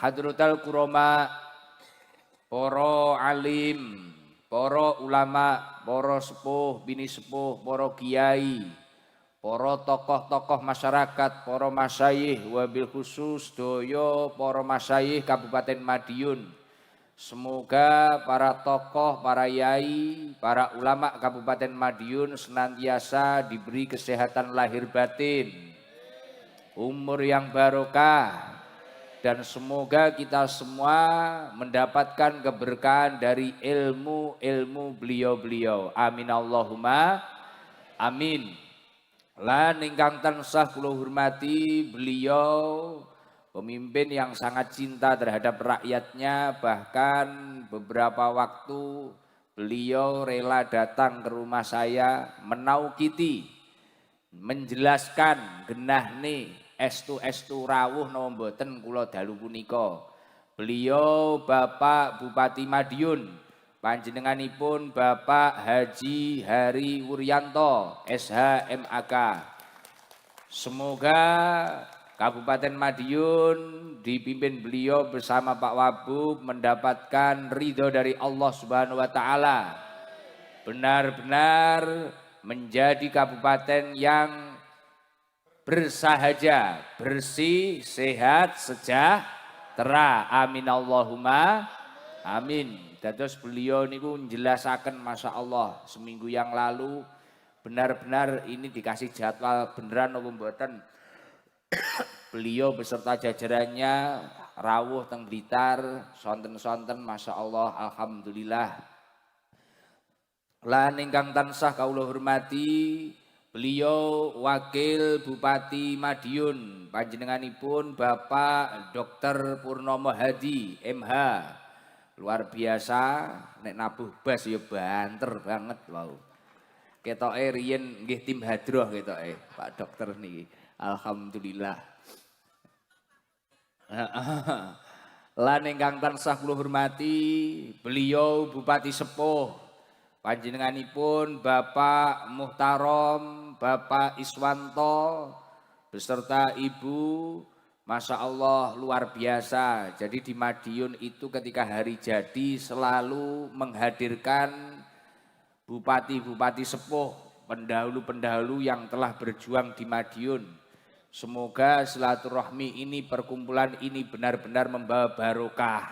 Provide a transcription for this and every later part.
Hadratul Kurama, para alim, para ulama, para sepuh, bini sepuh, para kiai, para tokoh-tokoh masyarakat, para masyayikh, wabil khusus doyo para masyayikh Kabupaten Madiun. Semoga para tokoh, para yai, para ulama Kabupaten Madiun senantiasa diberi kesehatan lahir batin, umur yang barokah, dan semoga kita semua mendapatkan keberkahan dari ilmu-ilmu beliau-beliau. Amin Allahumma amin. Lan ingkang tansah kula hormati beliau pemimpin yang sangat cinta terhadap rakyatnya, bahkan beberapa waktu beliau rela datang ke rumah saya menaukiti, menjelaskan genah nih estu rawuh napa mboten kula dalu punika. Beliau Bapak Bupati Madiun, panjenenganipun Bapak Haji Hari Wuryanto SHMAK. Semoga Kabupaten Madiun dipimpin beliau bersama Pak Wabub mendapatkan ridho dari Allah Subhanahu wa taala. Benar-benar menjadi kabupaten yang bersahaja, bersih, sehat, sejahtera. Amin Allahumma amin. Dados beliau niku menjelaskan, Masya Allah, seminggu yang lalu benar-benar ini dikasih jadwal beneran apa mboten. Beliau beserta jajarannya rawuh teng Blitar, sonten-sonten, Masya Allah, alhamdulillah. Lan ingkang tansah kawula hormati beliau Wakil Bupati Madiun, panjenenganipun Bapak Dr. Purnomo Hadi MH. Luar biasa, nek nabuh bas ya banter banget wau. Ketoke riyen nggih tim hadroh ketoke Pak Dokter niki. Alhamdulillah. Lan ingkang tansah kula hormati beliau Bupati Sepuh, panjenenganipun Bapak Muhtarom, Bapak Iswanto beserta Ibu. Masya Allah, luar biasa. Jadi di Madiun itu ketika hari jadi selalu menghadirkan bupati-bupati sepuh, pendahulu-pendahulu yang telah berjuang di Madiun. Semoga silaturahmi ini, perkumpulan ini benar-benar membawa barokah.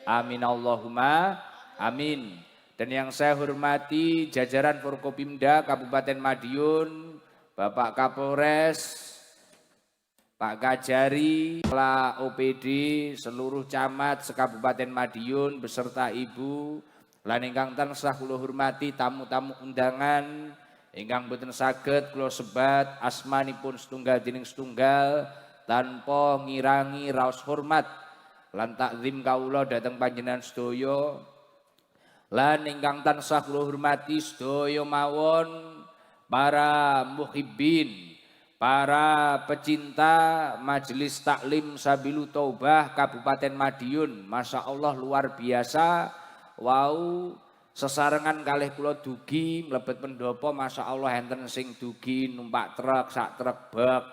Amin Allahumma amin. Dan yang saya hormati jajaran Forkopimda Kabupaten Madiun, Bapak Kapolres, Pak Kajari, Kepala OPD, seluruh camat sekabupaten Madiun beserta Ibu. Lan ingkang tansah kula hormati tamu-tamu undangan ingkang boten saged kula sebat asmanipun setunggal dening setunggal tanpa ngirangi raos hormat lan takzim kawula dhateng panjenengan sedaya. Lan ingkang tansah kula hormati sedaya mawon para muhibbin, para pecinta Majelis Taklim Sabilu Taubah Kabupaten Madiun. Masya Allah, luar biasa. Wow, sesarengan kalih kula dugi mlebet pendopo. Masya Allah, enten sing dugi numpak truk, sak truk bak,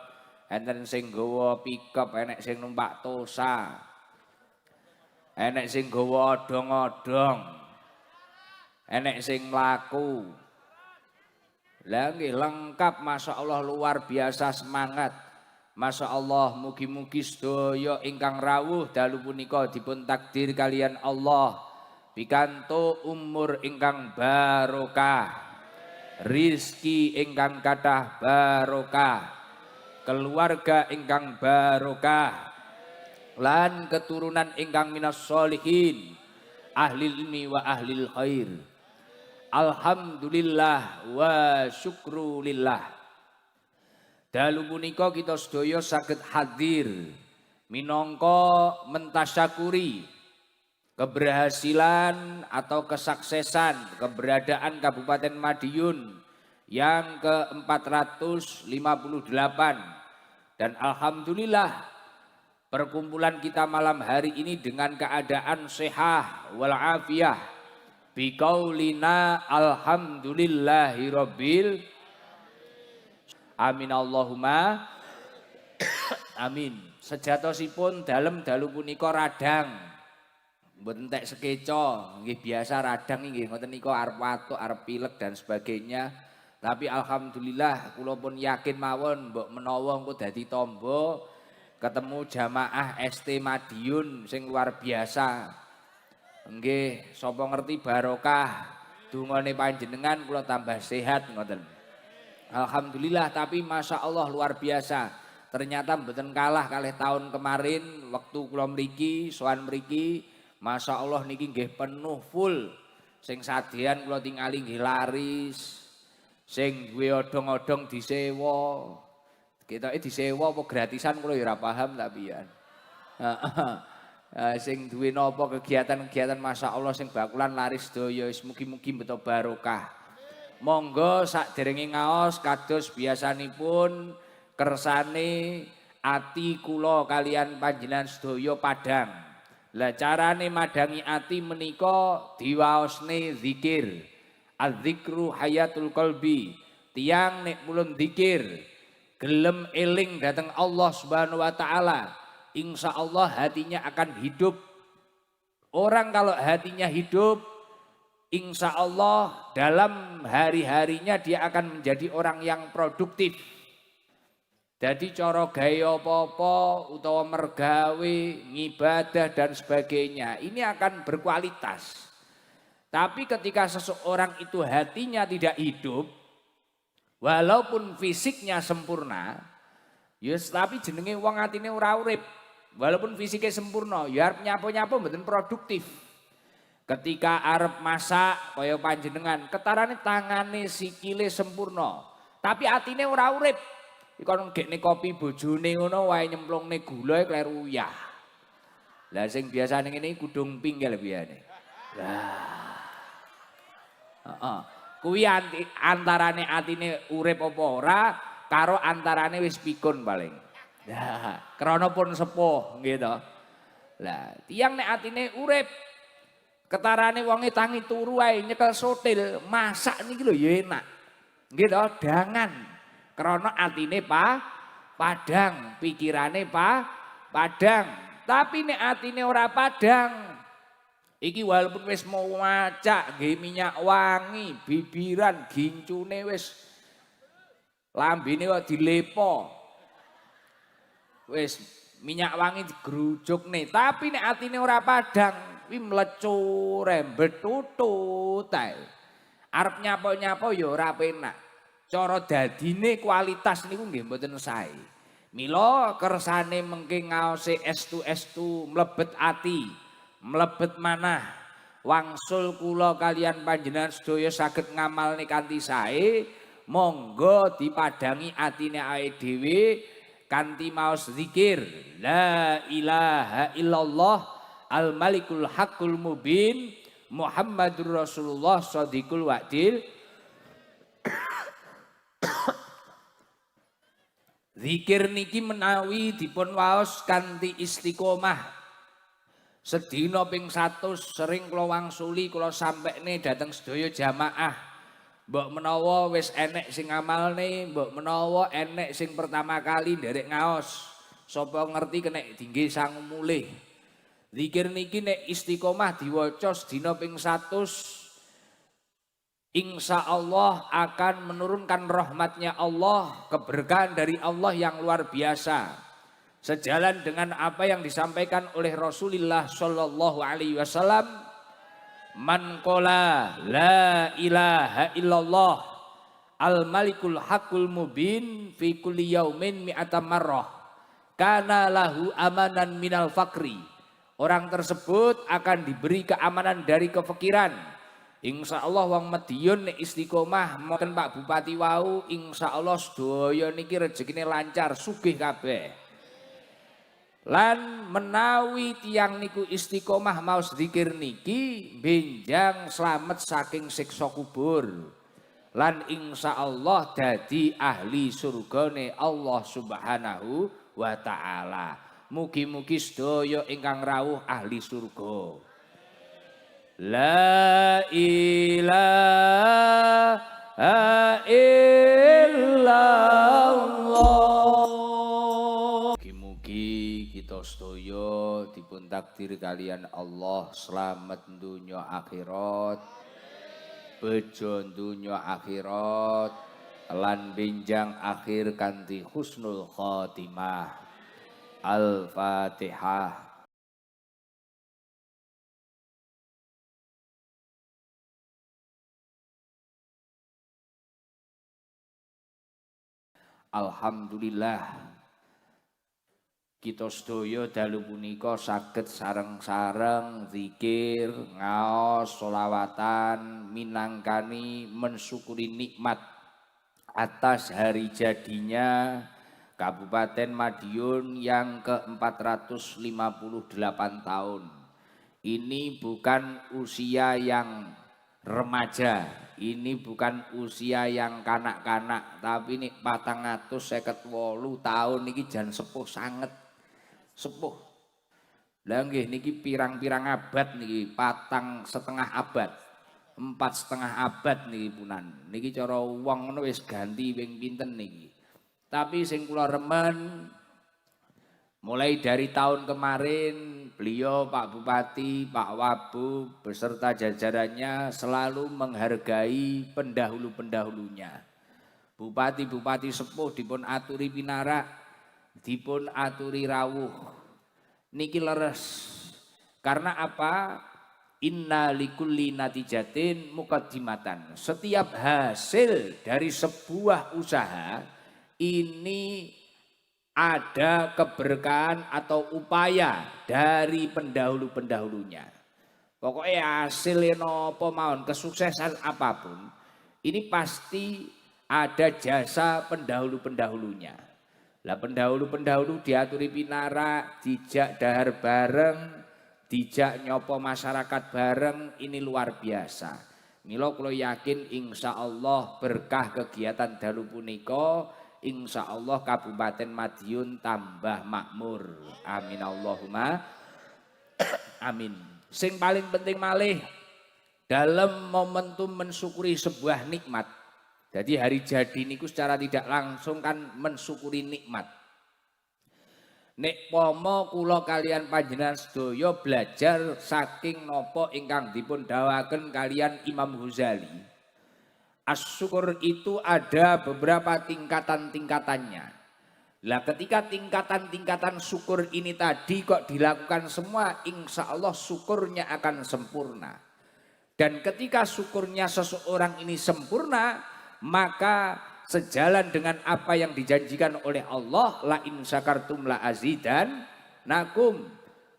enten sing nggawa pickup, enek sing numpak tosa, enek sing nggawa odong-odong, enek sing mlaku. Lah nggih lengkap, Masya Allah, luar biasa, semangat. Masya Allah, mugi-mugi sedaya ingkang rawuh dalu punika dipun takdir kalian Allah pikantuk umur ingkang barokah, rizki ingkang kathah barokah, keluarga ingkang barokah, lan keturunan ingkang minas sholihin, ahli ilmi wa ahli khair. Alhamdulillah wa syukrulillah. Dalu punika kita sedaya saged hadir minangka mentasyakuri keberhasilan atau kesuksesan keberadaan Kabupaten Madiun yang ke-458. Dan alhamdulillah perkumpulan kita malam hari ini dengan keadaan sehat wal afiyah biqaulina alhamdulillahi rabbil amin Allahumma amin. Sejatosipun dalem dalu punika radang. Mboten entek sekeca, nggih biasa radang nggih ngoten nika arep watuk, arep pilek dan sebagainya. Tapi alhamdulillah kula pun yakin mawon mbok menawa engko dadi tamba ketemu jamaah ST Madiun sing luar biasa. Nggih, sapa ngerti barokah dungane panjenengan kula tambah sehat ngoten. Alhamdulillah, tapi masya Allah luar biasa. Ternyata mboten kalah kalih tahun kemarin waktu kula mriki, sowan mriki, masya Allah niki nggih penuh full. Sing sadean kula tingali nggih laris. Sing duwe odong-odong disewa. Ketoke disewa apa gratisan kula ya ora paham tak pian. Sing duwe napa kegiatan-kegiatan masya Allah sing bakulan laris sedaya wis mugi-mugi beto barokah. Monggo sakderenge ngaos kados biasanipun kersane ati kula kalian panjenengan sedaya padhang. Lah carane madangi ati menika diwaosne zikir. Az-zikru hayatul qalbi. Tiang nek mulun zikir, gelem eling dateng Allah Subhanahu wa taala, insyaallah hatinya akan hidup. Orang kalau hatinya hidup, insyaallah dalam hari-harinya dia akan menjadi orang yang produktif. Jadi cara gaya apa-apa utawa mergawe, ngibadah dan sebagainya ini akan berkualitas. Tapi ketika seseorang itu hatinya tidak hidup, walaupun fisiknya sempurna, yes, tapi jenenge wong atine ora urip. Walaupun fisiknya sempurna, ya arep nyapo-nyapo mboten produktif. Ketika arep masak kaya panjenengan, ketarane tangane sikile sempurna, tapi atine ora urip. Ikon gekne kopi bojone ngono wae nyemplungne gula kleru uyah. Lah sing biasane ngene kudung pinggil biyane. Lah. Heeh. Kuwi antarane atine urip apa ora karo antarane wis pikun paling. Lah, krana pun sepuh nggih to. Lah, tiyang nek atine urip ketarane wonge tangi turu wae nyekel sotil, masak niki lho ya enak. Nggih to, dangan. Krana atine padhang, pikirane padhang. Tapi nek atine ora padhang, iki walaupun wis mau macak, nggih minyak wangi, bibiran, gincune wis lambene kok dilepo. Wis minyak wangi digrujukne, tapi nek atine ora padhang, kuwi mlecur rembet tutut ae. Arep nyapo-nyapo ya ora penak. Cara dadine kualitas niku nggih mboten sae. Mila kersane mengke ngaose estu-estu mlebet ati, mlebet manah. Wangsul kula kalian panjenengan sedaya saged ngamalne kanthi sae, monggo dipadangi atine awake dhewe kanthi maos zikir la ilaha illallah al malikul haqqul mubin Muhammadur Rasulullah shadiqul wa'dil. Zikir niki menawi dipun waos kanthi istiqomah. Sedina ping 100 sering kula wangsuli kula sampekne dhateng sedaya jamaah. Mbok menawa wis enek sing ngamalne, mbok menawa enek sing pertama kali nderek ngaos. Sapa ngerti kenek dingge sangu mulih. Zikir niki nek istiqomah diwaca sedina ping 100 insya Allah akan menurunkan rahmatnya Allah, keberkahan dari Allah yang luar biasa. Sejalan dengan apa yang disampaikan oleh Rasulullah Shallallahu Alaihi Wasallam, man qala la ilaha illallah al malikul haqqul mubin fi kulli yaumin mi'ata marrah kana lahu amanan minal fakri. Orang tersebut akan diberi keamanan dari kefakiran. Insya Allah wong Madiun nek istiqomah mboten Pak Bupati wau, insya Allah sedaya niki rezekine lancar, sugih kabeh. Lan menawi tiang niku istiqomah maos zikir niki benjang slamet saking siksa kubur. Lan insya Allah dadi ahli surgane Allah Subhanahu wa taala. Mugi-mugi sedaya ingkang rawuh ahli surga. La ilaha illallah. Mugi-mugi takdir kalian Allah selamat dunya akhirat, bejo dunya akhirat, lan benjang akhir kanthi husnul khotimah. Al-Fatihah. Alhamdulillah kita sedaya dalu punika saged sareng-sareng zikir, ngaos, sholawatan, minangkani mensyukuri nikmat atas hari jadinya Kabupaten Madiun yang ke-458 tahun. Ini bukan usia yang remaja, ini bukan usia yang kanak-kanak, tapi ini 458 tahun niki jan sepuh sanget. Sepuh. Lah nggih niki pirang-pirang abad niki, 4,5 abad. 4,5 abad niki punan. Niki cara wong ngono wis ganti ping pinten niki. Tapi sing kula remen mulai dari tahun kemarin beliau Pak Bupati, Pak Wabub beserta jajarannya selalu menghargai pendahulu-pendahulunya. Bupati-bupati sepuh dipun aturi pinarak, dipun aturi rawuh. Niki leres. Karena apa? Inna likulli natijatin muqaddimatan. Setiap hasil dari sebuah usaha ini ada keberkahan atau upaya dari pendahulu-pendahulunya. Pokoknya hasilnya nopo mawon, kesuksesan apapun, ini pasti ada jasa pendahulu-pendahulunya. Lah pendahulu-pendahulu diaturi pinara, dijak dahar bareng, dijak nyopo masyarakat bareng, ini luar biasa. Mila kula yakin insya Allah berkah kegiatan dalu punika, insya Allah Kabupaten Madiun tambah makmur. Amin Allahumma amin. Sing paling penting malih dalam momentum mensyukuri sebuah nikmat. Jadi hari jadi niku secara tidak langsung kan mensyukuri nikmat. Nek pomo kula kalian panjenengan sedaya belajar saking napa ingkang dipun dawuhaken kalian Imam Ghazali. As-syukur itu ada beberapa tingkatan-tingkatannya. Lah ketika tingkatan-tingkatan syukur ini tadi kok dilakukan semua, insya Allah syukurnya akan sempurna. Dan ketika syukurnya seseorang ini sempurna, maka sejalan dengan apa yang dijanjikan oleh Allah, la in syakartum la azidan nakum.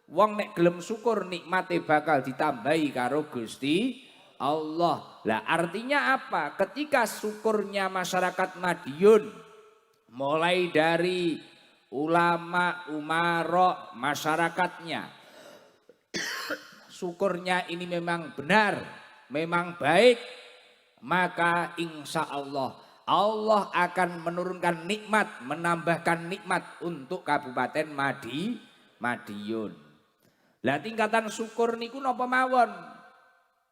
Wong nek gelem syukur nikmate bakal ditambahi karo Gusti Allah. Lah artinya apa? Ketika syukurnya masyarakat Madiun mulai dari ulama, umarok, masyarakatnya syukurnya ini memang benar, memang baik, maka insya Allah Allah akan menurunkan nikmat, menambahkan nikmat untuk Kabupaten Madiun. Lah tingkatan syukur niku napa mawon?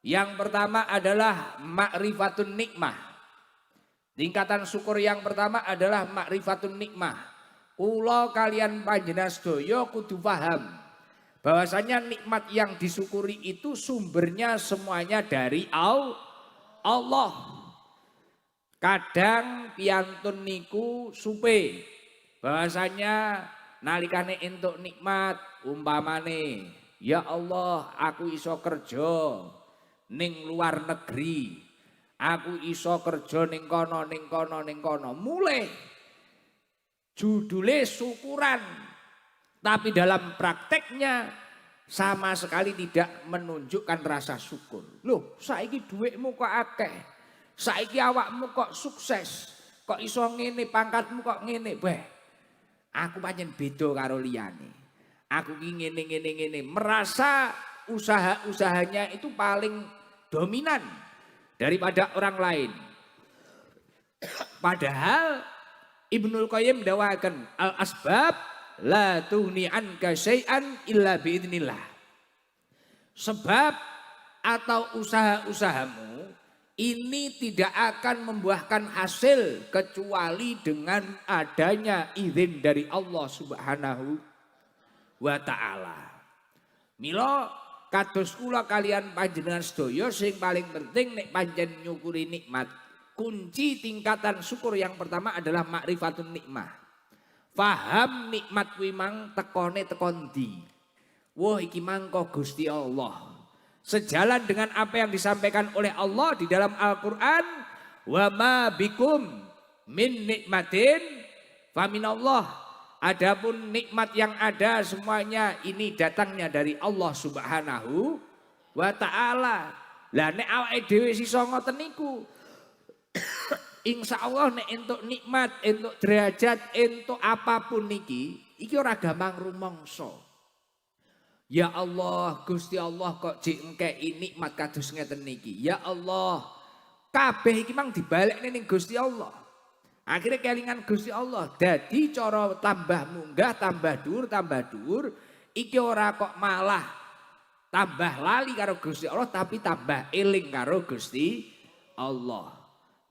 Yang pertama adalah ma'rifatun nikmah. Tingkatan syukur yang pertama adalah ma'rifatun nikmah. Kula kalian panjenengan sedaya kudu paham bahwasanya nikmat yang disyukuri itu sumbernya semuanya dari Allah. Kadang piantun niku supe bahwasanya nalikane entuk nikmat umpamane, ya Allah aku iso kerja ning luar negeri, aku iso kerja ning kono ning kono ning kono, mulai judule syukuran, tapi dalam prakteknya sama sekali tidak menunjukkan rasa syukur. Loh, saiki dhuwitmu kok akeh, saiki awakmu kok sukses, kok iso ngene, pangkatmu kok ngene. Beh, aku pancen beda karo liyane. Aku ki ngene, merasa usaha-usahanya itu paling dominan daripada orang lain. Padahal Ibnul Qayyim dawakan al-asbab la tughni anka syai'an illa biidznillah. Sebab atau usaha-usahamu ini tidak akan membuahkan hasil kecuali dengan adanya izin dari Allah Subhanahu wa ta'ala. Mila kados kula kalian panjenengan sedaya sing paling penting nek pancen nyukuri nikmat, kunci tingkatan syukur yang pertama adalah ma'rifatun nikmah. Faham nikmat kuwi mang tekone tekon ndi. Wah iki mangko Gusti Allah. Sejalan dengan apa yang disampaikan oleh Allah di dalam Al-Qur'an, wa ma bikum min nikmatin faminallah. Adapun nikmat yang ada semuanya ini datangnya dari Allah Subhanahu wa taala. Lah nek awake dhewe sisa ngoten niku insyaallah nek entuk nikmat, entuk derajat, entuk apapun iki ora gampang rumangsa. Ya Allah, Gusti Allah kok jek engkei nikmat kados ngeten niki. Ya Allah, kabeh iki mang dibalekne ning Gusti Allah. Akhirnya kelingan Gusti Allah. Dadi cara tambah munggah, tambah dhuwur, iki ora kok malah tambah lali karo Gusti Allah, tapi tambah eling karo Gusti Allah.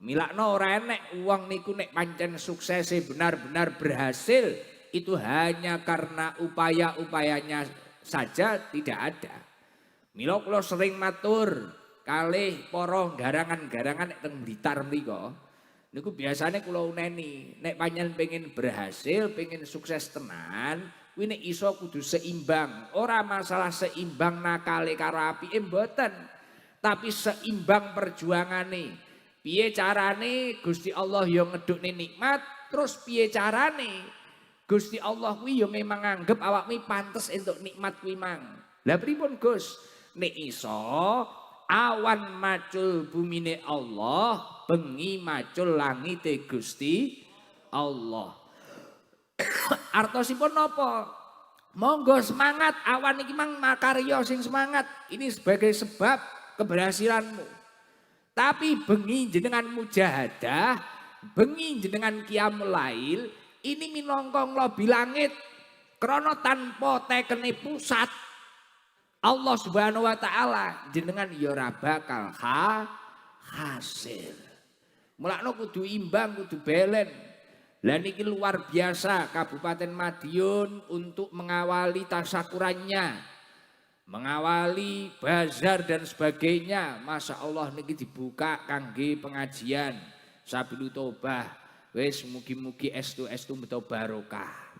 Milakno ora enek wong niku nek pancen suksese benar-benar berhasil itu hanya karena upaya-upayanya saja, tidak ada. Mila kula sering matur kalih para garangan-garangan nek teng Blitar mriku. Niku biasanya kula uneni, nek panjenengan pengen berhasil, pengen sukses tenan, kuwi nek iso kudu seimbang. Ora masalah seimbang nakale karo apike mboten, tapi seimbang perjuangane. Piye carane Gusti Allah yo ngedukne nikmat, terus piye carane Gusti Allah kuwi yo memang nganggep awakmu pantes entuk nikmat kuwi mang. Lah pripun Gus? Nek iso awan macul bumine Allah, bengi macul langite Gusti Allah. Artosipun napa? Monggo semangat, awan iki mang makarya sing semangat. Ini sebagai sebab keberhasilanmu. Tapi bengi jenengan mujahadah, bengi jenengan qiyamul lail, ini minangka nglobi langit krana tanpa tekene pusat Allah Subhanahu wa taala, jenengan ya ora bakal hasil. Mulakno kudu imbang, kudu belen. Lah niki luar biasa Kabupaten Madiun untuk mengawali tasakurannya, mengawali bazar dan sebagainya. Masya Allah niki dibuka kangge pengajian Sabilu Tobah. Wis mugi-mugi estu beto barokah.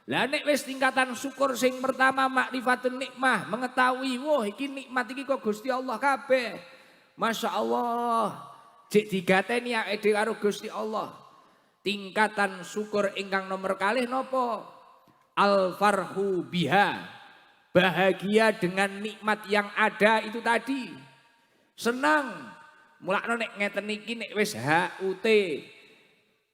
Lah nek wis tingkatan syukur sing pertama makrifatun nikmah, mengetahui wah iki nikmat iki kok Gusti Allah kabeh. Masya Allah. Jek digateni awake dhewe karo Gusti Allah. Tingkatan syukur ingkang nomor kalih napa? Al farhu biha. Bahagia dengan nikmat yang ada itu tadi. Senang. Mulakno nek ngeten iki nek wis HUT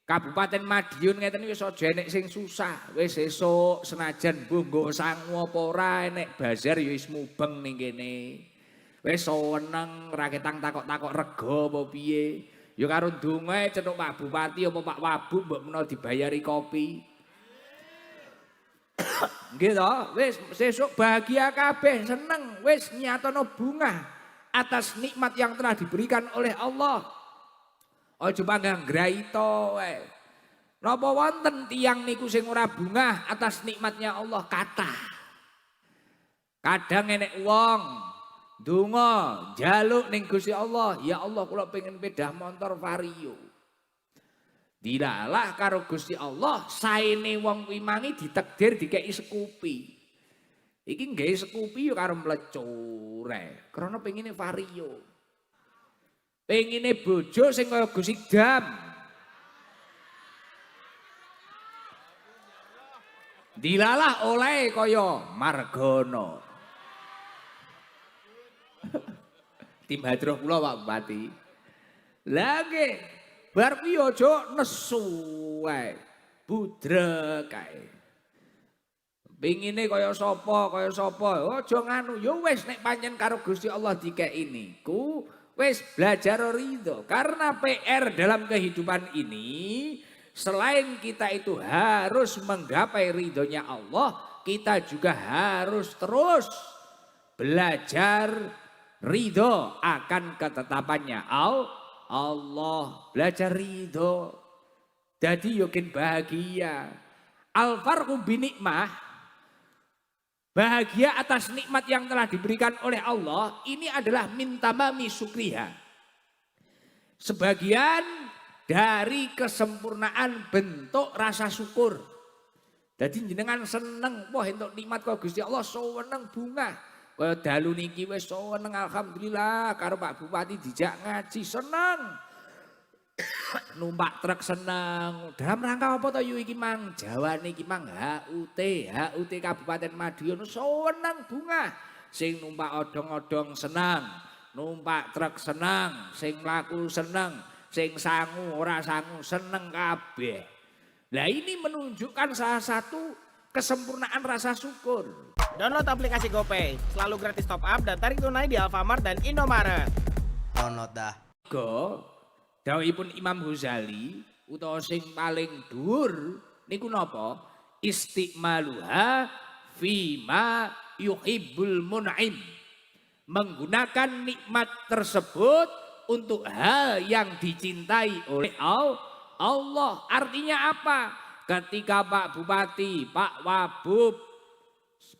Kabupaten Madiun ngeten wis aja enek sing susah. Wis esuk senajan mbuh nggo sangu apa ora enek bazar ya wis mubeng ning kene. Wis seneng ra ketang takok-takok rega apa piye. Ya karo dongae cetuk Pak Bupati apa Pak Wabub mbok menawa dibayari kopi. Nggih to, wis sesuk bahagia kabeh, seneng, wis nyatono bunga atas nikmat yang telah diberikan oleh Allah. Aja panggang graito wae. Napa wonten tiyang niku sing ora bungah atas nikmatnya Allah? Kathah. Kadang enek wong ndonga njaluk ning Gusti Allah, ya Allah kula pengen pedah motor Vario. Dilalah karo Gusti Allah, saene wong kuwi mangi ditakdir dikeki Scoopy. Iki nggawe Scoopy ya karo mlecure, krana pengine Vario. Pengine bojo sing kaya Gus Idam. Dilalah oleh kaya Margono. Tim hadroh kula Pak Bupati. Lah nggih, bar kuwi aja nesu wae. Budrek kae. Pengine kaya sapa, aja nganu. Ya wis nek pancen karo Gusti Allah dikeki niku wis belajar ridho. Karena PR dalam kehidupan ini selain kita itu harus menggapai ridhonya Allah, kita juga harus terus belajar ridho akan ketetapannya Allah. Belajar ridho jadi yakin bahagia. Al farqu binikmah, Bahagia atas nikmat yang telah diberikan oleh Allah ini adalah min tamami syukriha. Sebagian dari kesempurnaan bentuk rasa syukur. Jadi jenengan seneng, wah entuk nikmat kok Gusti Allah seneng bunga. Kaya dalu niki wis seneng alhamdulillah karo Pak Bupati dijak ngaji seneng. Numpak truk seneng. Dalam rangka apa to yu iki Mang? Jawane iki Mang HUT Kabupaten Madiun seneng bunga. Sing numpak odong-odong seneng, numpak truk seneng, sing mlaku seneng, sing sangu ora sangu seneng kabeh. Lah ini menunjukkan salah satu kesempurnaan rasa syukur. Download aplikasi GoPay, selalu gratis top up dan tarik tunai di Alfamart dan Indomaret. Download dah. Dawuhipun Imam Ghazali utawa sing paling dhuwur niku napa? Istiqmaluha fima yuhibbul mun'im. Menggunakan nikmat tersebut untuk hal yang dicintai oleh Allah. Artinya apa? Ketika Pak Bupati, Pak Wabub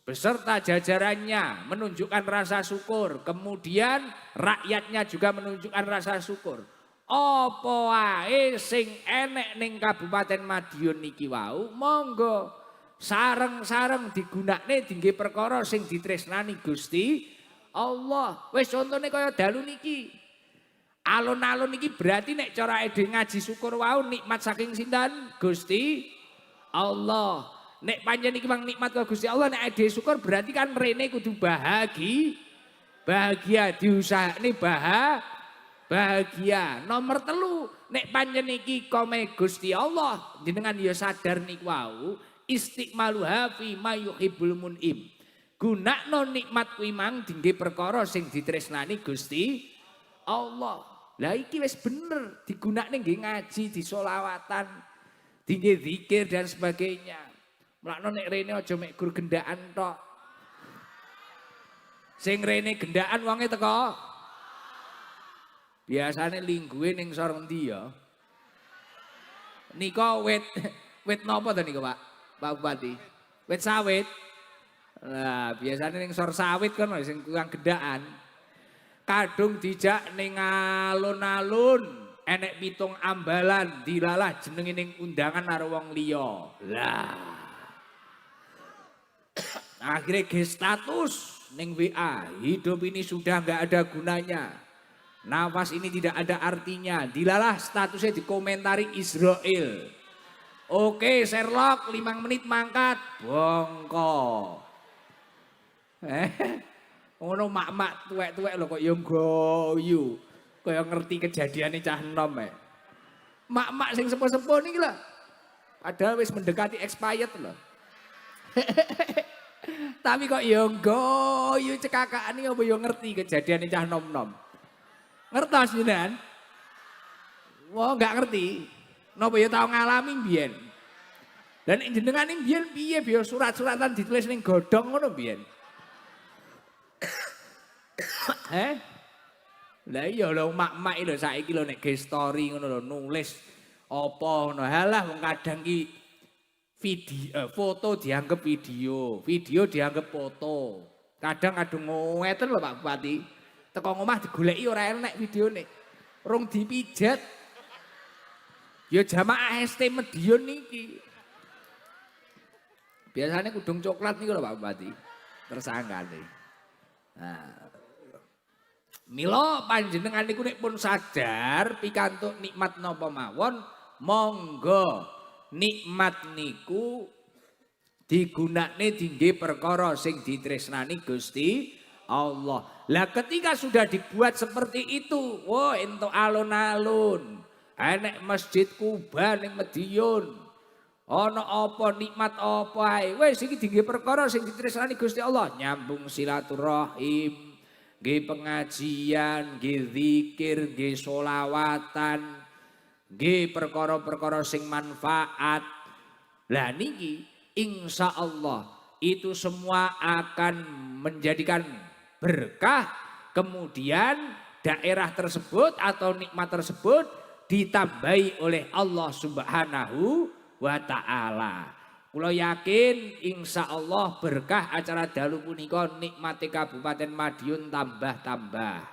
beserta jajarannya menunjukkan rasa syukur, kemudian rakyatnya juga menunjukkan rasa syukur. Apa wae sing enek ning Kabupaten Madiun niki wau monggo sareng-sareng digunakne dinggo perkara sing ditresnani Gusti Allah. Wis contone kaya dalu niki. Alun-alun niki berarti nek cara ede ngaji syukur wau nikmat saking sinten? Gusti Allah. Nek pancen iki mang nikmat karo Gusti Allah nek ede syukur berarti kan rene kudu bahagia diusahane bahagia. Nomor 3, nek pancen iki kome Gusti Allah jenengan ya sadar niku wau istiqmaluha fi ma yuhibbul mun'im. Gunakno nikmat kuwi mang dinggo perkara sing ditresnani Gusti Allah. Lah iki wis bener digunakne nggih ngaji, disolawatan, dinggo zikir dan sebagainya. Mulakno nek rene aja mek gur gendaan tok. Sing rene gendaan wonge teko. Biasane lingguhe ning sor endi ya? Nika wit napa to nika, Pak? Pak Bupati. Wit sawit. Lah, biasane ning sor sawit kan sing kurang gendaan. Kadung dijak ning alun-alun, enek pitung ambalan dilalah jenenge ning undangan karo wong liya. Lah. Akhirnya ge status ning WA, hidup ini sudah enggak ada gunanya. Nafas ini tidak ada artinya. Dilalah statusnya dikomentari Israel. Oke Sherlock 5 menit mangkat. Bongko. Ngono mak-mak tuwek-tuwek lho kok yo nggoyu. Kaya ngerti kejadiane cah enom. Mak-mak sing sepuh-sepuh niki lho. Padahal wis mendekati expired lho. Tapi kok yo nggoyu cekakane apa yo ngerti kejadiane cah enom-enom. Ngertos jenengan? Wah enggak ngerti. Napa ya tau ngalami mbiyen. Dan jenengan ning mbiyen piye biar surat-suratan ditulis ning godhong ngono mbiyen. Lah iya lho mak-mak lho saiki lho nek ge story ngono lho nulis apa ngono. Halah wong kadang ki video foto dianggap video dianggap foto. Kadang kadung ngeten lho Pak Bupati. Teko ngomah digoleki ora enek videone. Rung dipijat. Ya jamaah ST Madiun niki. Biasanya kudung coklat niku lho Pak Bupati. Tersangkane. Nah. Mila panjenengan niku nek pun sadar pikantuk nikmat napa mawon, monggo nikmat niku digunakne dinggo perkara sing ditresnani Gusti Allah. Lah ketika sudah dibuat seperti itu, wah entuk alun-alun, enek Masjid Kuba ning Madiun. Ana apa nikmat apa ae, wis iki dinggo perkara sing ditresnani Gusti Allah, nyambung silaturahim, nggih pengajian, nggih zikir, nggih sholawatan, nggih perkara-perkara sing manfaat. Lah niki insyaallah itu semua akan menjadikan berkah, kemudian daerah tersebut atau nikmat tersebut ditambahi oleh Allah Subhanahu wa ta'ala. Kula yakin insya Allah berkah acara dalu punika nikmati Kabupaten Madiun tambah-tambah.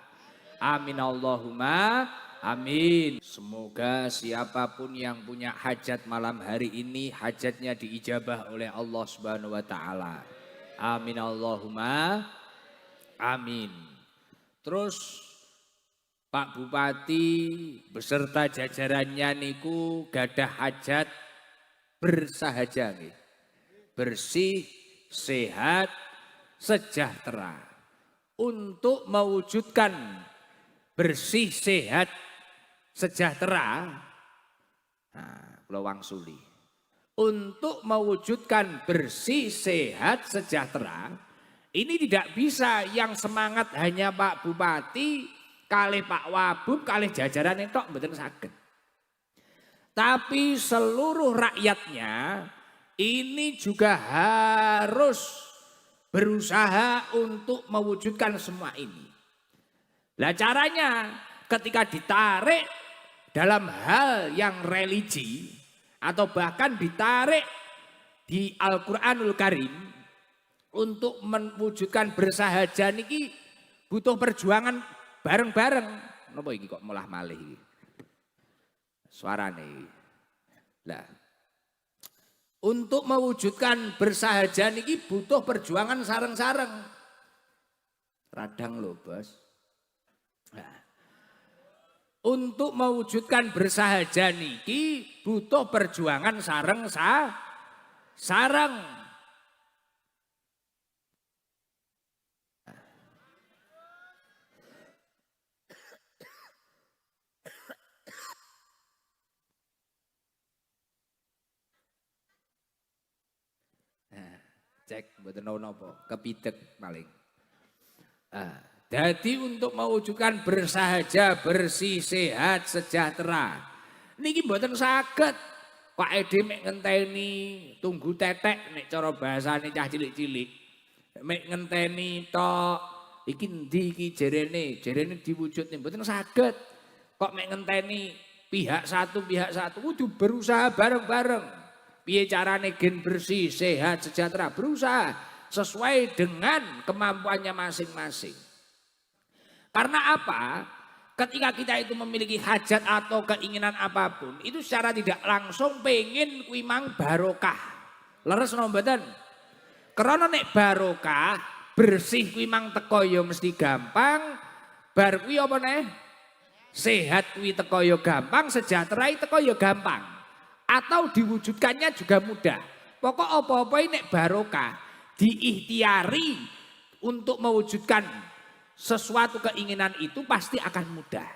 Amin Allahumma amin. Semoga siapapun yang punya hajat malam hari ini hajatnya diijabah oleh Allah Subhanahu wa taala. Amin Allahumma amin. Terus Pak Bupati beserta jajarannya niku gadah hajat bersahaja nggih. Bersih, sehat, sejahtera. Untuk mewujudkan bersih, sehat, sejahtera. Nah, kula wangsuli. Untuk mewujudkan bersih, sehat, sejahtera, ini tidak bisa yang semangat hanya Pak Bupati, kalih Pak Wabub, kalih jajaran itu mboten saged. Tapi seluruh rakyatnya ini juga harus berusaha untuk mewujudkan semua ini. Nah caranya ketika ditarik dalam hal yang religi atau bahkan ditarik di Al-Quranul Karim untuk mewujudkan bersahaja niki butuh perjuangan bareng-bareng. Napa iki kok malah malih iki? Suarane. Lah. Untuk mewujudkan bersahaja niki butuh perjuangan sareng-sareng. Radang lho, Bos. Nah. Untuk mewujudkan bersahaja niki butuh perjuangan sareng. Cek mboten napa kepidek maling. Jadi untuk mewujudkan bersahaja, bersih, sehat, sejahtera. Niki mboten saged. Pak Edi mek ngenteni tunggu tetek nek cara bahasane cah cilik-cilik. Mek ngenteni tok iki ndi iki jerene diwujudne mboten saged. Kok mek ngenteni pihak satu kudu berusaha bareng-bareng. Piye carane gen bersih, sehat, sejahtera, berusaha sesuai dengan kemampuannya masing-masing. Karena apa? Ketika kita itu memiliki hajat atau keinginan apapun, itu secara tidak langsung pengen kuwi mang barokah. Leres napa mboten? Karena nek barokah, bersih kuwi mang teko ya mesti gampang, bar kuwi apa neh? Sehat kuwi teko ya gampang, sejahtera teko ya gampang. Atau diwujudkannya juga mudah. Pokok apa-apa ini nek barokah diikhtiari untuk mewujudkan sesuatu keinginan itu pasti akan mudah.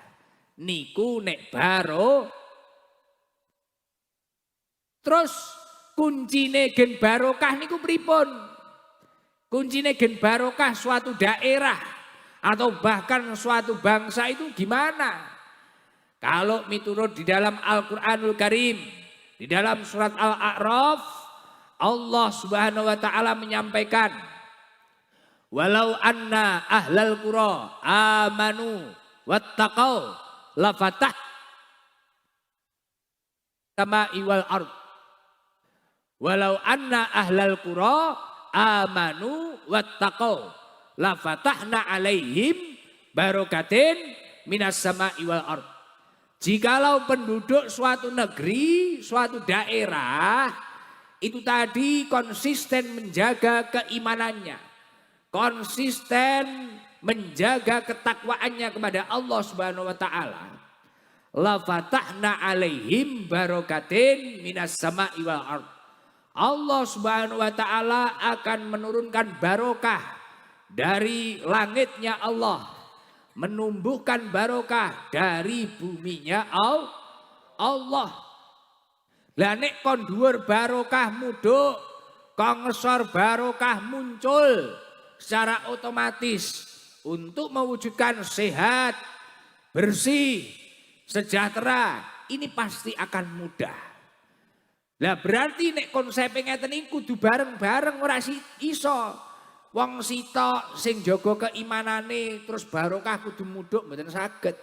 Niku nek baro. Terus kuncine gen barokah niku pripun? Kuncine gen barokah suatu daerah atau bahkan suatu bangsa itu gimana? Kalau miturut di dalam Al-Qur'anul Karim, di dalam surat Al-A'raf, Allah Subhanahu wa taala menyampaikan, walau anna ahlal qura amanu wattaqau lafatah sama'i wal ard. Walau anna ahlal qura amanu wattaqau lafatahna alaihim barokatin minas sama'i wal ard. Jikalau penduduk suatu negeri, suatu daerah itu tadi konsisten menjaga keimanannya, konsisten menjaga ketakwaannya kepada Allah Subhanahu wa taala, la fatahna alaihim barokatin minas sama'i wal ard. Allah Subhanahu wa taala akan menurunkan barokah dari langitnya Allah, menumbuhkan barokah dari buminya Allah. Lah nek kon dhuwur barokah mudhuk, kon ngesor barokah muncul secara otomatis untuk mewujudkan sehat, bersih, sejahtera. Ini pasti akan mudah. Lah berarti nek konsep ngeten iki kudu bareng-bareng ora iso. Wong sitok sing jaga keimanane terus barokah kudu mudhuk mboten saged.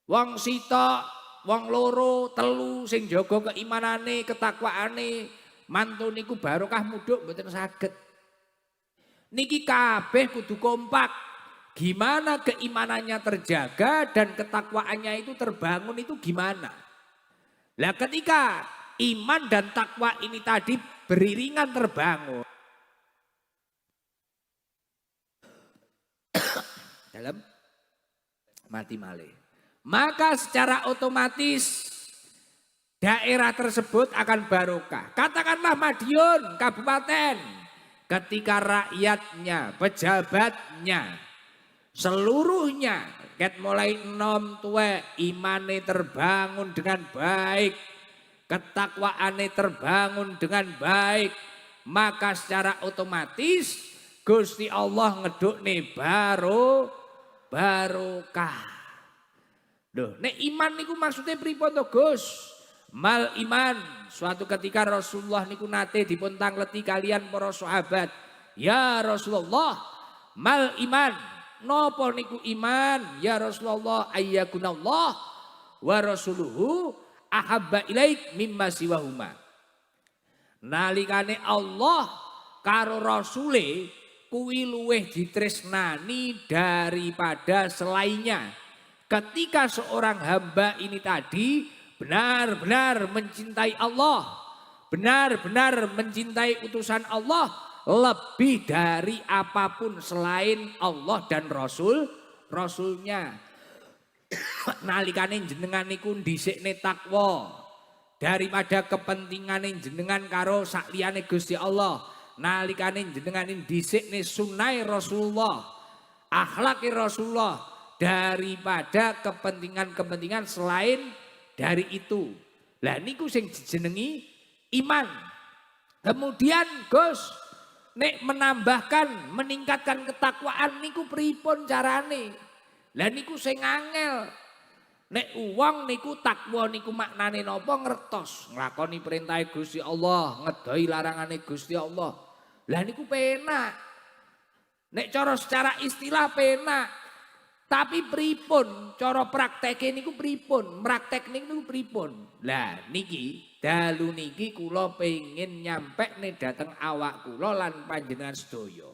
Wong sitok, wong loro, telu sing jaga keimanane, ketakwaane Mantu niku barokah mudhuk mboten saged. Niki kabeh kudu kompak. Gimana keimanannya terjaga dan ketakwaannya itu terbangun itu gimana? Lah ketika iman dan takwa ini tadi beriringan terbangun. Dalam mati malih. Maka secara otomatis daerah tersebut akan barokah. Katakanlah Madiun, kabupaten. Ketika rakyatnya, pejabatnya, seluruhnya ket mulai enom tuwe imane terbangun dengan baik, ketakwaane terbangun dengan baik, maka secara otomatis Gusti Allah ngedukne barokah. Loh, nek iman niku maksudnya pripun to, Gus? Mal iman. Suatu ketika Rasulullah niku nate dipun tangleti kalian para sahabat. Ya Rasulullah, mal iman. Napa niku iman? Ya Rasulullah, ayyakunallah wa rasuluhu ahabba ilaik mimma siwahuma. Nalikane Allah karo rasule kuwi luweh ditresnani daripada selainnya. Ketika seorang hamba ini tadi benar-benar mencintai Allah, benar-benar mencintai utusan Allah lebih dari apapun selain Allah dan Rasulnya. Nalikane jenengan niku dhisikne takwa daripada kepentingane jenengan karo sakliyane Gusti Allah. Nalikane jenengan dhisikne sunai Rasulullah, akhlaki Rasulullah daripada kepentingan-kepentingan selain dari itu. Lah niku sing dijenengi iman. Kemudian Gus, nek menambahkan, meningkatkan ketakwaan niku pripun carane? Lah niku sing angel. Nek uang niku takwa niku maknane napa ngertos, nglakoni perintah Gusti Allah, ngedoi larangane Gusti Allah. Lah niku penak. Nek cara secara istilah penak. Tapi pripun cara prakteke niku pripun? Praktek niku pripun? Lah niki dalu niki kula pengin nyampekne dhateng awak kula lan panjenengan sedaya.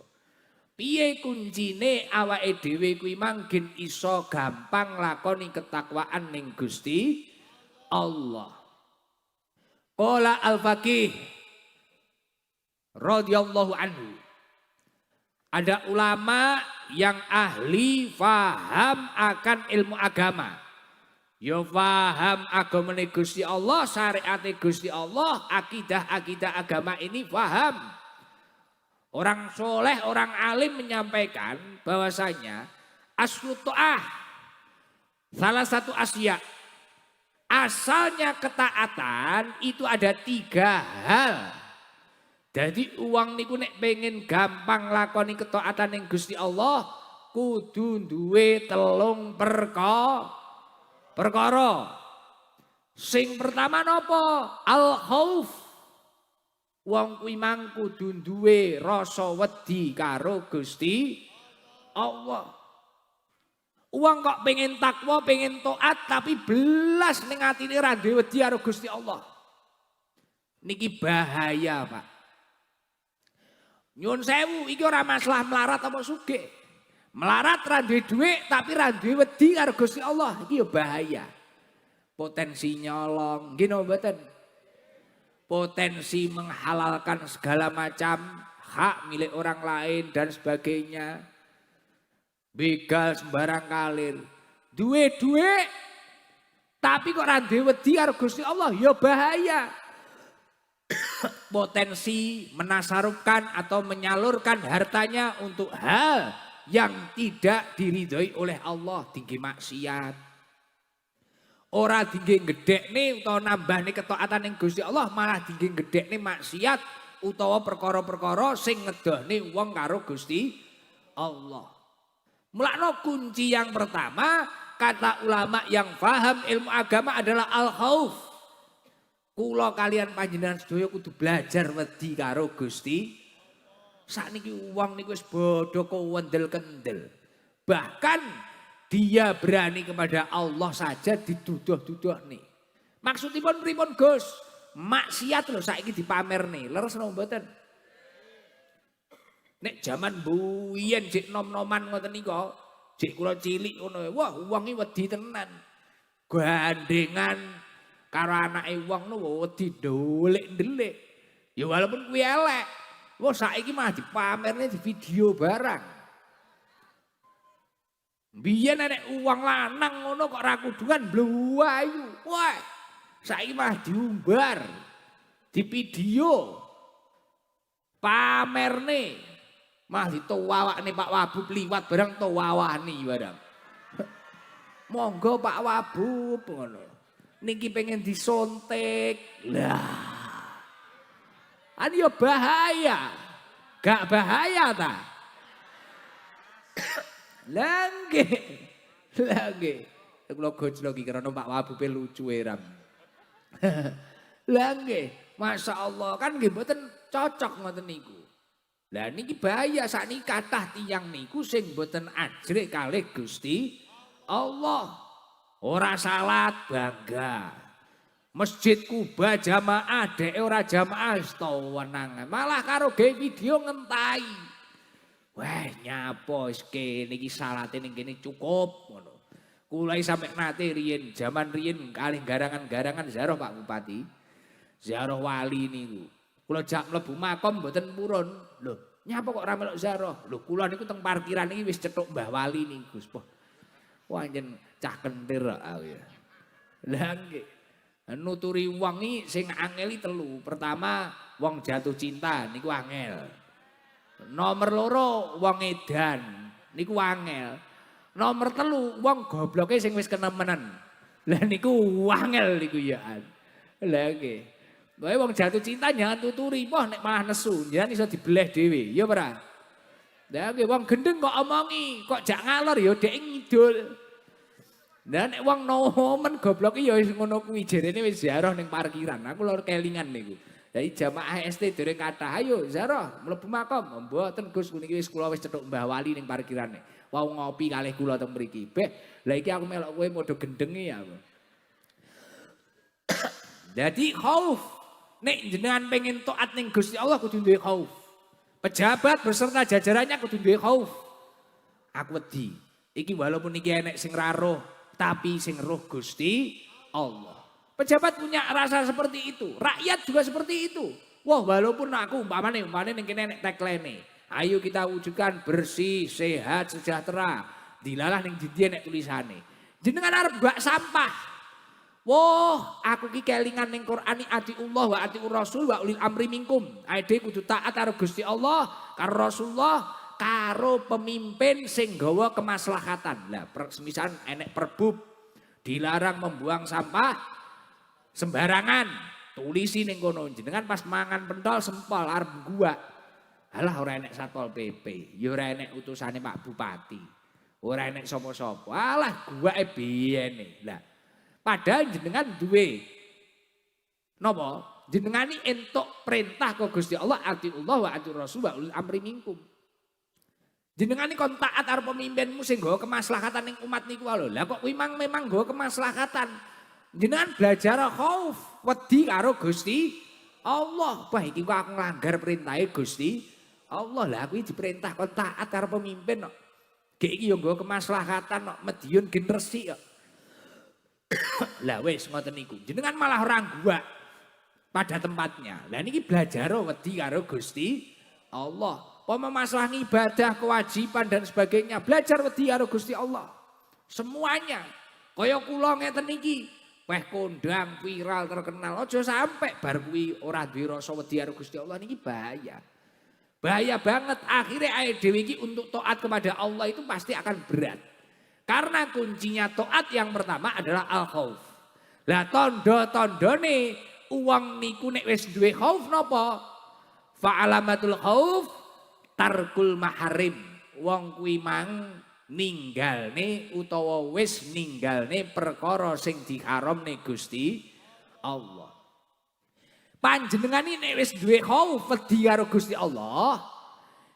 Piye kuncine awake dhewe kuwi mangkin iso gampang lakoni ketakwaan ning Gusti Allah. Qala al-faqih radhiyallahu anhu. Ada ulama yang ahli faham akan ilmu agama. Ya faham agamane Gusti Allah, syariate Gusti Allah, akidah-akidah agama ini faham. Orang soleh, orang alim menyampaikan bahwasanya aslu ta'ah, salah satu asya, asalnya ketaatan itu ada 3 hal. Jadi uang niku nek pengen gampang lakoni ketaatan ning Gusti Allah kudu duwe 3 perkara. Sing pertama napa? Al khauf. Wong kuwi mang kudu duwe rasa wedi karo Gusti Allah. Uang kok pengen takwa, pengen taat tapi belas ning atine ra duwe wedi karo Gusti Allah. Niki bahaya, Pak. Nyun sewu iki ora masalah melarat apa sugih. Melarat ra duwe dhuwit tapi ra duwe wedi karo Gusti Allah, iki ya bahaya. Potensi nyolong, nggih napa mboten? Potensi menghalalkan segala macam hak milik orang lain dan sebagainya. Begal sembarang kalir. Duwe dhuwit tapi kok ra duwe wedi karo Gusti Allah, ya bahaya. Potensi menasarufkan atau menyalurkan hartanya untuk hal yang tidak diridhoi oleh Allah, tinggi maksiat. Ora tinggi gedekne utawa nambahne ketaatan ning Gusti Allah, malah tinggi gedekne maksiat utawa perkara-perkara sing ngedohne wong karo Gusti Allah. Mulane kunci yang pertama kata ulama yang paham ilmu agama adalah al-khauf. Kula kalian panjenengan sedaya kudu belajar wedi karo Gusti. Sakniki wong niku wis bodho kewendel-kendel. Bahkan dia berani kepada Allah saja diduduh-duduh nih. Maksudipun pripun Gus? maksiat lho saiki dipamerne. Leres napa mboten? Nek jaman mbuyen jek nom-noman ngoten nika, jek kula cilik ngono, wah wong iki wedi tenan. Gandengan karo anake wong lho wedi ndelik-ndelik. Ya walaupun kuwi elek. Wah saiki mah dipamerne di video barang. Biyen nek wong lanang ngono kok ra kudungan bluwayu. Wah, saiki mah diumbar. Di video. Pamerne. Mah ditowawakne Pak Wabub liwat barang towawani barang. Monggo Pak Wabub ngono. Niki pengen disontek. Lah. Ani ya bahaya. Gak bahaya ta? Langge. Kula gojlo iki karena Pak Wabub lucu ram. Langge. Masya Allah kan nggih mboten cocok ngoten niku. Lah niki bahaya sakniki kathah tiyang niku sing mboten ajrih kalih Gusti Allah. Ora salat bangga. Masjid Kuba jamaah dhek ora jamaah wenang. Malah karo gawe video ngentai. Wah nyapa wis kene iki salate ning kene cukup ngono. Kula sampe nate riyen jaman riyen kalih garangan-garangan ziarah Pak Bupati. Ziarah wali niku. Kula jak mlebu makom mboten purun. Lho, nyapa kok ora melok ziarah? Lho kula niku teng parkiran iki wis cethuk Mbah Wali niku, Gus. Wah njen cah kentir aku ya. Lah nggih. Nuturi wong iki sing angel telu. Pertama, wong jatuh cinta niku angel. Nomor loro wong edan niku angel. Nomor telu wong gobloke sing wis kenemenen. Lah niku angel niku ya. Lah nggih. Wae wong jatuh cinta jangan tuturi, poh nek malah nesu, jangan iso dibeleh dhewe, ya ora? Lah nggih wong gendeng kok omongi, kok jak ngalor ya dhek ngidul. Lah nek wong nomen goblok ya wis ngono kuwi jerene wis ziarah ning parkiran. Aku lur kelingan niku. Jadi jamaah ST dereng kathah, ayo ziarah mlebu makom. Mboten Gus niki wis kula wis cethuk Mbah Wali ning parkirane. Wau ngopi kalih kula teng mriki. Beh, lah iki aku melok kowe padha gendenge ya. Jadi khauf. Nek jenengan pengen taat ning Gusti Allah kudu duwe khauf. Pejabat beserta jajarannya kudu duwe khauf. Aku wedi. Iki walaupun iki enek sing raroh, tapi sing roh Gusti Allah. Pejabat punya rasa seperti itu, rakyat juga seperti itu. Wah, walaupun aku umpamane ning kene enek tagline. Ayo kita wujudkan bersih, sehat, sejahtera. Dilalah ning ndi enek tulisane. Jenengan arep gak sampah. Wah, aku ki kelingan ning Qur'an atiullah wa atiur rasul wa ulil amri minkum. Aide kudu taat karo Gusti Allah, karo Rasulullah, karo pemimpin sing gawa kemaslahatan. Lah, semisal enek perbub dilarang membuang sampah sembarangan. Tulisi ning kono jenengan pas mangan pentol sempol arep gua. Alah ora enek Satpol PP, ya ora enek utusane Pak Bupati. Ora enek sapa-sapa. Alah guake biyene. Lah padahal jenengan duwe napa? Jenengan iki entuk perintah kok Gusti Allah atiullah wa atiur rasul wa ulil amri minkum. Jenengan iki kon taat karo pemimpinmu sing nggawa kemaslahatan ning umat niku lho. Lah kok kuwi memang nggawa kemaslahatan. Jenengan belajar khauf, wedi karo Gusti Allah. Wah iki kok aku nglanggar perintahe Gusti Allah. Lah aku diperintah kon taat karo pemimpin kok. Gek iki yo nggawa kemaslahatan kok Madiun gen resik kok. Lah wis ngoten niku. Jenengan malah orang gua pada tempatnya. Lah niki belajar wedi karo Gusti Allah. Apa masalah ibadah, kewajiban dan sebagainya. Belajar wedi karo Gusti Allah. Semuanya. Kaya kula ngeten iki. Weh kondang viral terkenal. Aja sampai bar kuwi ora duwe rasa wedi karo Gusti Allah niki bahaya. Bahaya banget. Akhirnya awake dhewe iki untuk taat kepada Allah itu pasti akan berat. Karena kuncinya taat yang pertama adalah al-khauf. Lah tondo-tondone uang niku nek wis duwe khauf napa? Fa alamatul khauf tarkul maharim. Wong kuwi mang ninggalne utawa wis ninggalne perkara sing diharamne Gusti Allah. Panjenengan iki nek wis duwe khauf wedi karo Gusti Allah,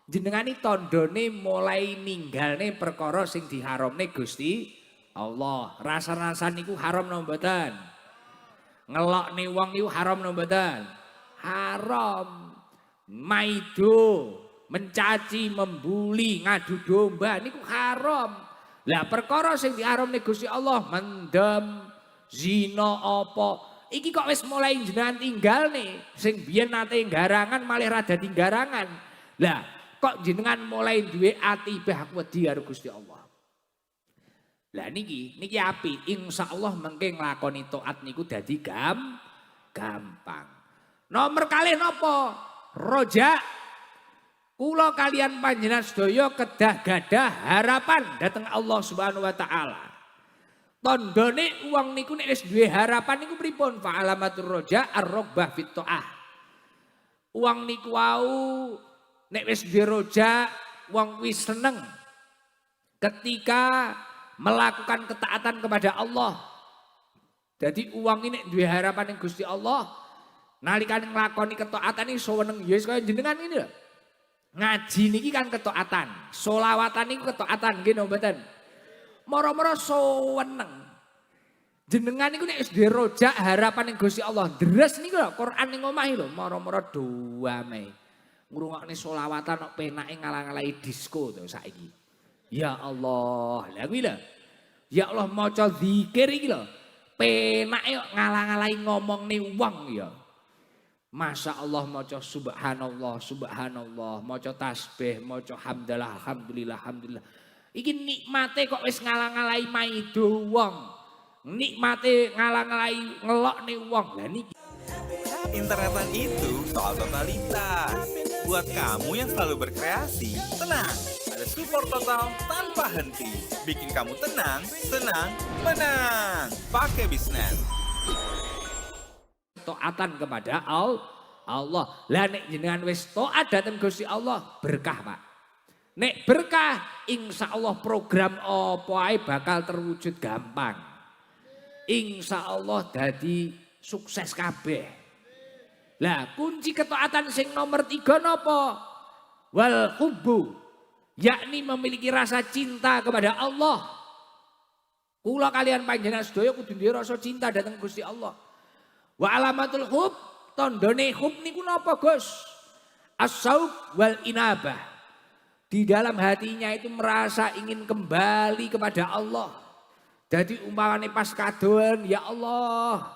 jenengani tandane mulai ninggalne perkara sing diharamne Gusti Allah. Rasa-rasa niku haram napa mboten? ngelokne wong niku haram napa mboten? Haram. Maido, mencaci, membuli, ngadu domba niku haram. Lah perkara sing diharamne Gusti Allah mendem, zina apa iki kok wis mulai jenengan tinggal nih sing biyen nate garangan malah rada tinggarangan. Lah kok jenengan mulai duwe ati bah aku wedi karo Gusti Allah. Lah niki apik insyaallah mengke nglakoni taat niku dadi gampang. Nomor kalih napa? Roja kula kalian panjenengan sedaya kedah gadah harapan dhateng Allah Subhanahu wa taala. Tandane wong niku nek wis duwe harapan niku pripun? Fa alamatur roja ar-raghbah fit taah. Wong niku wau nek wis duwe roja wong kuwi seneng ketika melakukan ketaatan kepada Allah. Jadi uang ini duwe harapan yang Gusti Allah nalikane nglakoni ketaatan iki seneng ya kaya jenengan ini lho. Ngaji niki kan ketaatan, sholawatan niku ketaatan nggih napa mboten? Moro-moro seneng. Jenengan niku nek wis duwe rojak harapan ning Gusti Allah, deres niku lho Quran ning omah lho, moro-moro duame. Ngrungokne sholawatan kok penake ngalang-alangi disko to saiki. Ya Allah, lha kuwi lho. Ya Allah maca zikir iki lho. Penake kok ngalang-alangi ngomongne wong ya. Masya Allah maca subhanallah, subhanallah, maca tasbih, maca hamdalah, alhamdulillah, alhamdulillah. Iki nikmate kok wis ngalang-alangi maido wong. Nikmate ngalang-alangi ngelokne wong. Lah niki Internetan itu soal totalitas. Buat kamu yang selalu berkreasi, tenang. Ada support total tanpa henti. Bikin kamu tenang, senang, menang. Pakai Bisnet. taatan kepada Allah. Lah nek jenengan wis taat dhateng Gusti Allah, berkah, Pak. Nek berkah, insya Allah program apa ae bakal terwujud gampang. Insya Allah dadi sukses kabeh. Lah kunci ketaatan sing nomor 3 napa? Wal hubbu, yakni memiliki rasa cinta kepada Allah. Kula kalian panjenengan sedaya kudu duwe rasa cinta dhateng Gusti Allah. Wa alamatul hub, tandane hub niku napa, Gus? As-sauq wal inabah. Di dalam hatinya itu merasa ingin kembali kepada Allah. Jadi umpamane pas kadoan, ya Allah,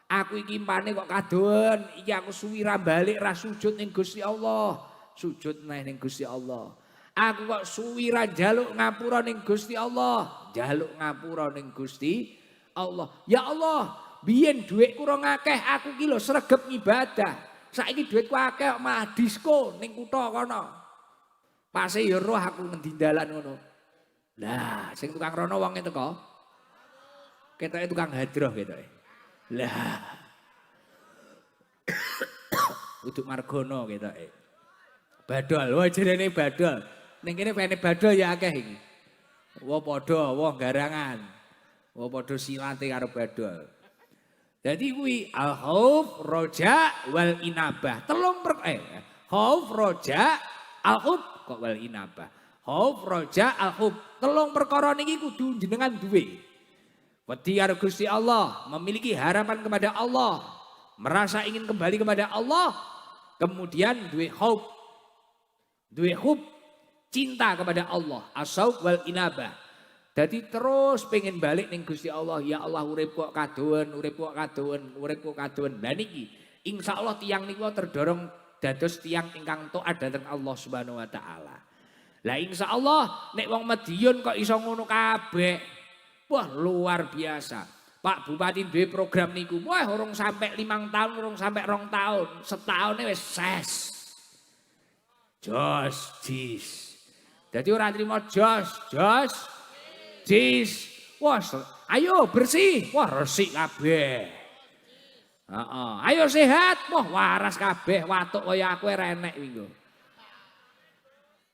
aku iki impane kok kadoan, iki aku suwi ra balik ra sujud ning Gusti Allah. Sujud neh ning Gusti Allah. Aku kok suwi ra njaluk ngapura ning Gusti Allah. Njaluk ngapura ning Gusti Allah. Ya Allah, biyen dhuwitku ora akeh, aku ki lho sregep ngibadah. Saiki dhuwitku akeh kok malah disko ning kutha kono. Pase ya roh aku ngendi dalan ngono. Lah, sing tukang rono wong itu kok. Ketoke tukang hadroh ketoke. Lah. Uduk margono ketoke. Badol, wah jenenge badol. Ning kene pene badol ya akeh iki. Wah padha, wah garangan. Wah padha silate karo badol. Jadi kuwi al-khauf, roja, wal inabah. Khauf, roja, al-hub kok wal inabah. Khauf, roja, al-hub. Telung perkara niki kudu jenengan duwe. Wedi karo Gusti Allah, memiliki harapan kepada Allah, merasa ingin kembali kepada Allah, kemudian duwe khauf, duwe hub, cinta kepada Allah, as-sauq wal inabah. Jadi terus pengen balik ning Gusti Allah, ya Allah urip kok kadoen, urip kok kadoen, urip kok kadoen. Lah niki insyaallah tiyang niku terdorong dados tiyang ingkang taat dhateng Allah Subhanahu wa taala. Lah insyaallah nek wong Madiun kok iso ngono kabeh. Wah luar biasa. Pak Bupati duwe program niku. Wah urung sampai 5 tahun, urung sampai 2 tahun. Setahune wis ses. Jos, jis. Jadi ora trimo jos, jis. Wah, ayo bersih. Wah resik kabeh. Ayo sehat. Wah waras kabeh. Watuk kaya aku ora enek iki.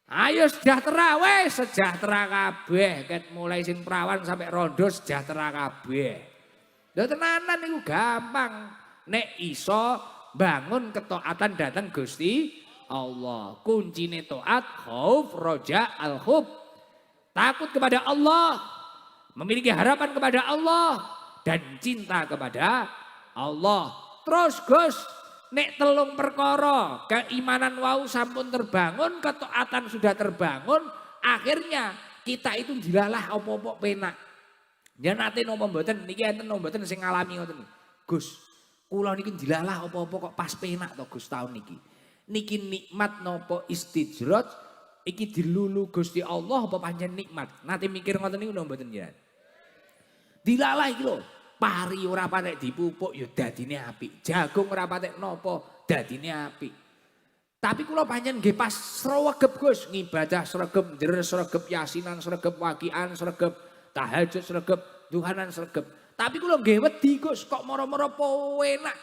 Ayo sejahtera, wes sejahtera kabeh. Ket mulai sing perawan sampai rondo sejahtera kabeh. Lha tenanan niku gampang. Nek iso bangun ketaatan datang Gusti Allah. Kuncine taat, khauf, roja, al-hub. Takut kepada Allah, memiliki harapan kepada Allah dan cinta kepada Allah. Terus Gus, nek telung perkara keimanan wau sampun terbangun, ketaatan sudah terbangun, akhirnya kita itu dilalah apa-apa penak. Ya nate napa mboten niki enten napa mboten sing ngalami ngoten. Gus, kula niki dilalah apa-apa kok pas penak to Gus taun niki. Niki nikmat napa istijraj, iki dilulu Gusti Allah apa pancen nikmat. Nate mikir ngoten niku napa mboten ya. Dilalah iki lho, pari ora patek dipupuk ya dadine apik. Jagung ora patek napa dadine apik. Tapi kula pancen nggih pas sregep Gus, ngibadah sregep, deres sregep, yasinan sregep, waqian sregep, tahajud sregep, duhanan sregep. Tapi kula nggih wedi Gus, kok mara-mara penak.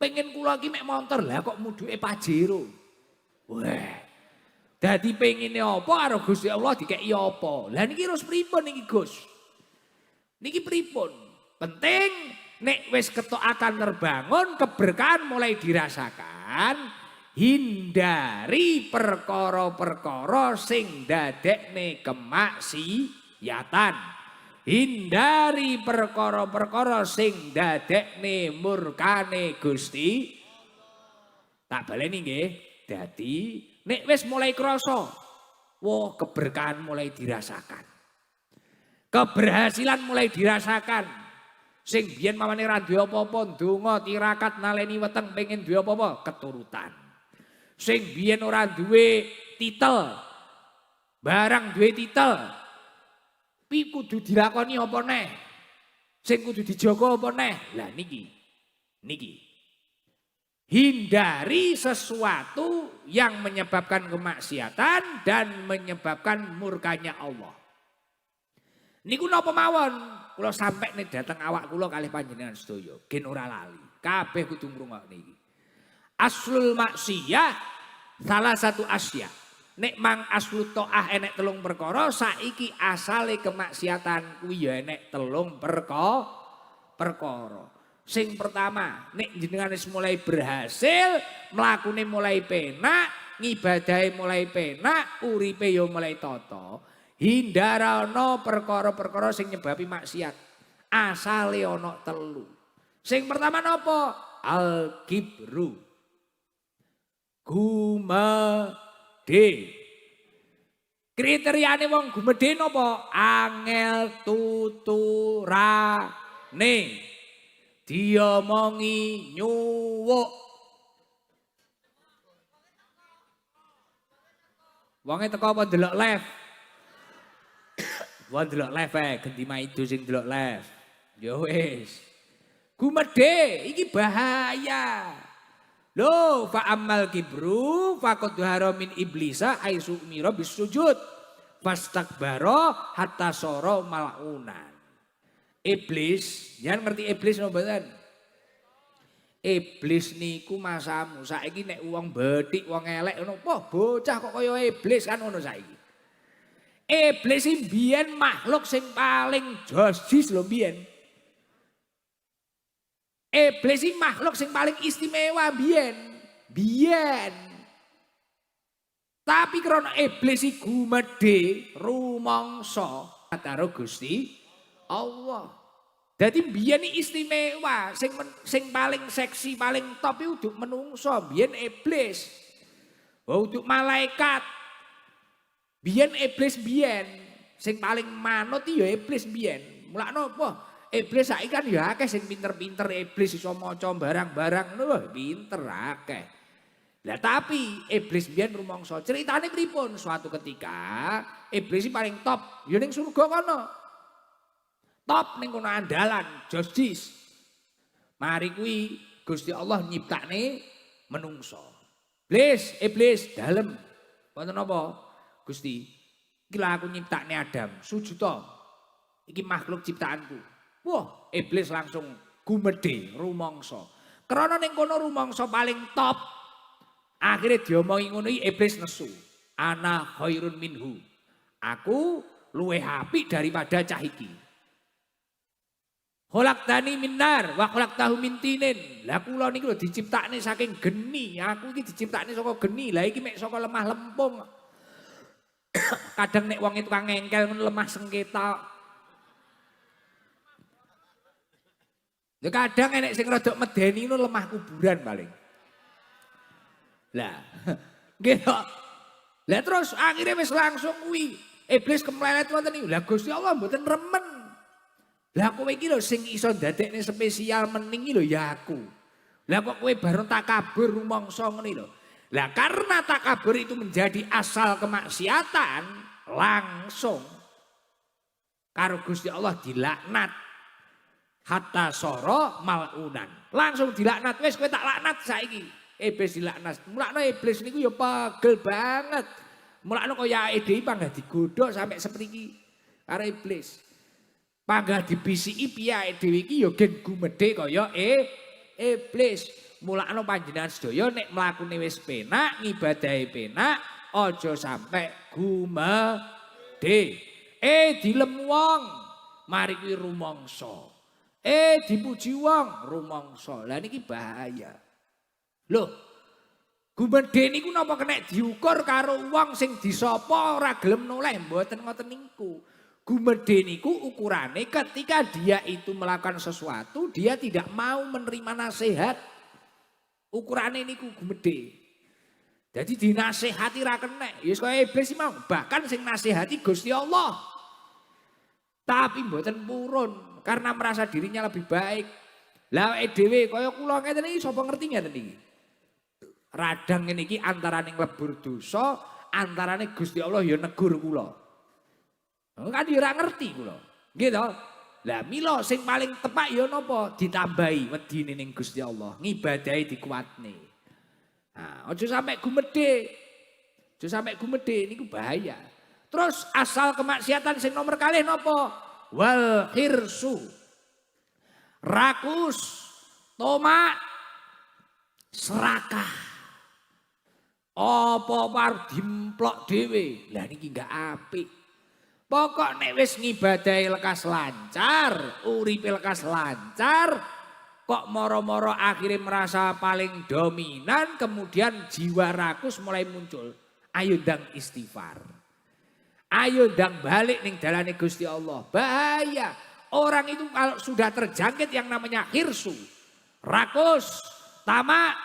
Pengen kula iki mek montor, lah kok muduke Pajero. Wah. Dadi pengine apa karo Gusti Allah dikeki apa? Lah niki terus pripun niki Gus? Niki pripun? Penting nek wis ketaatan terbangun, keberkahan mulai dirasakan. Hindari perkara-perkara sing dadekne kemaksiatan. Hindari perkara-perkara sing dadekne murkane Gusti. Tak baleni nggih. Dadi nek wis mulai krasa, wah keberkahan mulai dirasakan. Keberhasilan mulai dirasakan. Sing biyen mamane ra duwe apa-apa, ndonga tirakat naleni weteng pengen duwe apa-apa, keturutan. Sing biyen ora duwe titel, barang duwe titel, pi kudu dilakoni apa neh? Sing kudu dijaga apa neh? Lah niki. Hindari sesuatu yang menyebabkan kemaksiatan dan menyebabkan murkanya Allah. Niku napa mawon? Kula sampe nih dateng awak kula kalih panjenengan sedaya, gen ora lali. Kabeh kudu ngrungokne iki. Aslul maksiyah salah satu asya. Nek mang aslu to'ah enek telung perkara, saiki asale kemaksiatan kuwi ya enek telung perkara. Sing pertama, nek jenengan wis mulai berhasil, mlakune mulai penak, ngibadahe mulai penak, uripe ya mulai tata. Hindarana perkara-perkara sing nyebabi maksiat. Asale ana telu. Sing pertama napa? Al-kibru. Gumedhe. Kriteriane wong gumedhe napa? Angel tuturane. Diomongi nyuwuk. Wonge teko apa ndelok live? Wong ndelok live ganti maido sing ndelok live. Ya wis. Gumedhe iki bahaya. Loh, fa amal kibru faqad dhahara min iblisa aisu umira bisujud. Fastakbara hatta sara mal'unan. Iblis, jangan ngerti iblis no mboten? Iblis niku masamu. Saiki nek wong betik, wong elek ngono, wah bocah kok kaya iblis kan ngono saiki. Iblis iki mbiyen makhluk sing paling jojis lho mbiyen. Iblis iki makhluk sing paling istimewa biyen. Tapi karena iblis iki gumedhe rumangsa karo Gusti Allah. Dadi biyen iki istimewa, sing paling seksi, paling top iki uduk menungso, biyen iblis. Uduk malaikat. Biyen iblis sing paling manut ya iblis biyen. Mulane apa? Iblis saiki kan ya akeh sing pinter-pinter, iblis iso maca barang-barang lho, pinter akeh. Lah tapi iblis biyen rumangsa, ceritane pripun? Suatu ketika iblis paling top ya ning surga kono. Top ning kono andalan, jojis. Mari kuwi Gusti Allah nyiptakne menungso. Iblis dalem. Wonten apa? Gusti, iki lha aku nyiptakne Adam, sujud to. Iki makhluk ciptaanku. Wah, iblis langsung gumedhe rumangsa. Krana ning kono rumangsa paling top. Akhirnya diomongi ngono iki iblis nesu. Ana khairun minhu. Aku luwih apik daripada cah iki. Khalaqtani min nar wa khalaqtahu min tinin. Lah kula niku lho diciptakne saking geni. Aku iki diciptakne saka geni. Lah iki mek saka lemah lempung. Kadang nek wong itu tukang ngengkel lemah sengketa. Ya kadang enek sing rada medeni ngono lemah kuburan paling. Lah, gitu. Lah terus akhirnya wis langsung kuwi iblis kemlelet wonten niku. Lah Gusti Allah mboten remen. Lah kowe iki lho sing iso ndadekne spesial mening iki lho ya aku. Lah kok kowe baru takabur rumangsa ngene lho. Lah karena takabur itu menjadi asal kemaksiatan, langsung karo Gusti Allah dilaknat. Hatta soro malunan. Langsung dilaknat. Wis kowe tak laknat saiki. Iblis dilaknat. Mulakno iblis niku ya pegel banget. Mulakno kaya dhewe panggah digodhog sampai sepriki karo iblis. Panggah dibisiki piye dhewe iki ya gen gumedhe kaya iblis. Mulakno panjenengan sedaya nek mlakune wis penak, ngibadahi penak, aja sampai gumedhe. Dilem wong, mari kuwi rumangsa. Dipuji wong rumangsa. Lah niki bahaya. Loh, gumedhe niku napa kena diukur karo wong sing disapa ora gelem noleh, mboten ngoten niku. Gumedhe niku ukurane ketika dia itu melakukan sesuatu, dia tidak mau menerima nasihat. Ukurane niku gumedhe. Jadi dinasehati ra kenek. Ya kaya iblis mau, bahkan sing nasihati Gusti Allah. Tapi mboten purun. Karena merasa dirinya lebih baik. Lah dhewe kaya kula ngeten iki sapa ngerti ngeten iki. Radang ngene iki antarane nglebur dosa, antarane Gusti Allah ya negur kula. Kan ya ora ngerti kula. Nggih to? Lah mila sing paling tepak ya napa? Ditambahi wedine ning Gusti Allah, ngibadahi dikuatne. Nah, aja sampai gumedhe. Aja sampai gumedhe niku bahaya. Terus asal kemaksiatan sing nomor kalih napa? Wal hirsu, rakus, tomak, serakah. Apa dimplok dhewe. Lah niki enggak apik. Pokok nek wis ngibadahi lekas lancar, uripe lekas lancar, kok moro-moro akhirnya merasa paling dominan, kemudian jiwa rakus mulai muncul. Ayo ndang istighfar. Ayo ndang balik ning dalane Gusti Allah. Bahaya. Orang itu kalau sudah terjangkit yang namanya hirsu, rakus, tamak,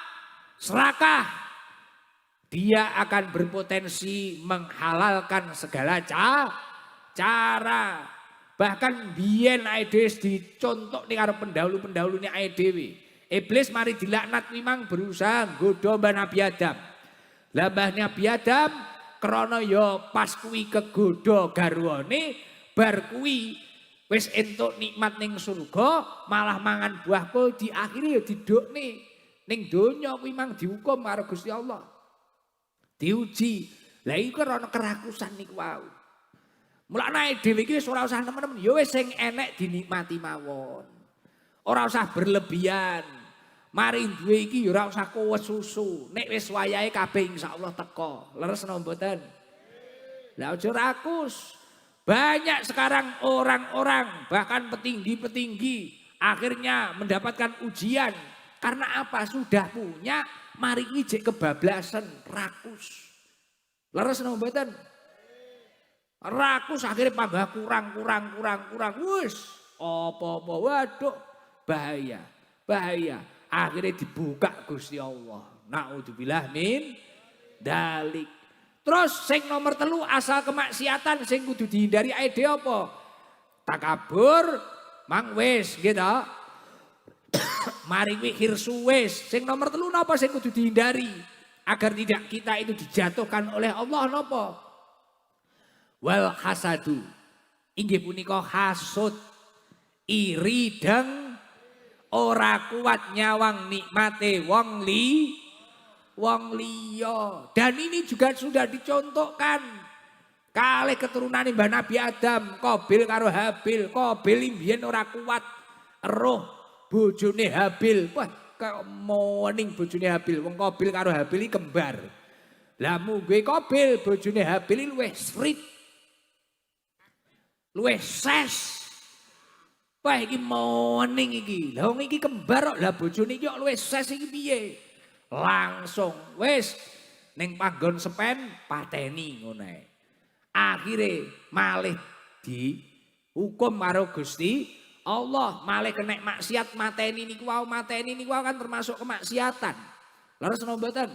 serakah, dia akan berpotensi menghalalkan segala cara. Bahkan biyen aedes dicontok ning karo pendahulu-pendahulune aedewe. Iblis mari dilaknat memang berusaha nggodha Mbah Nabi Adam. Lah Mbah Nabi Adam krana ya pas kuwi kegodha garwane, bar kuwi wis entuk nikmat ning surga, malah mangan buah kol diakhiri ya didukne ning donya kuwi mang dihukum karo Gusti Allah. Diuji. Lah iku krana kerakusan niku wau. Mulane dhewe iki wis ora usah nemen-nemen, ya wis sing enek dinikmati mawon. Ora usah berlebihan. Mari duwe iki ora usah kuwes susu. Nek wis wayahe kabeh insyaallah teko. Leres napa mboten? Lah aja rakus. Banyak sekarang orang-orang bahkan petinggi-petinggi akhirnya mendapatkan ujian karena apa? Sudah punya mari iki jek kebablasan, rakus. Leres napa mboten? Rakus akhirnya panggah kurang. Wis, apa-apa waduh bahaya. Akhirnya dibuka Gusti Allah. Naudzubillah min dalik. Terus sing nomor 3 asal kemaksiatan sing kudu dihindari ae apa? Takabur, mang wis gitu. Mari kuwi hirsu wis. Sing nomor 3 napa sing kudu dihindari agar tidak kita itu dijatuhkan oleh Allah napa? Wal hasadu. Inggih punika hasud, iri deng ora kuat nyawang nikmate wong liya. Dan ini juga sudah dicontohkan kalih keturunane Mbah Nabi Adam, Qabil karo Habil. Qabil mbiyen ora kuat roh bojone Habil. Wah, kok moning bojone Habil. Wong Qabil karo Habil iki kembar. Lah mungguhe Qabil bojone Habil luwih srit. Luwih ses. Wah iki moning iki. Lah wong iki kembar kok, lah bojone iki kok luwih ses iki piye? Langsung wis ning panggon sepen pateni ngono ae. Akhire malih dihukum karo Gusti Allah, malah kena maksiat mateni niku wau kan termasuk kemaksiatan. Leres napa mboten?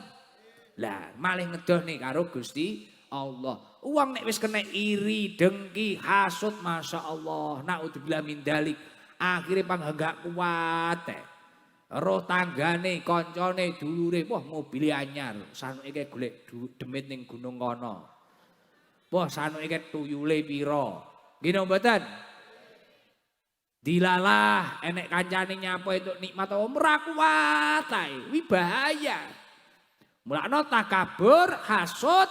Lah malah ngedohne karo Gusti Allah. Uang nek wis kena iri, dengki, hasud, masya Allah, naudzubillah min dzalik. Akhire panggak kuat. Roh tanggane, koncone, dulure, wah mobil anyar, sanuke iki golek demit ning gunung kono. Wah sanuke iki tuyule pira. Nggih napa mboten? Dilalah enek kancane nyapa itu nikmat ora kuat ae, wi bahaya. Mulakno takabur, hasud,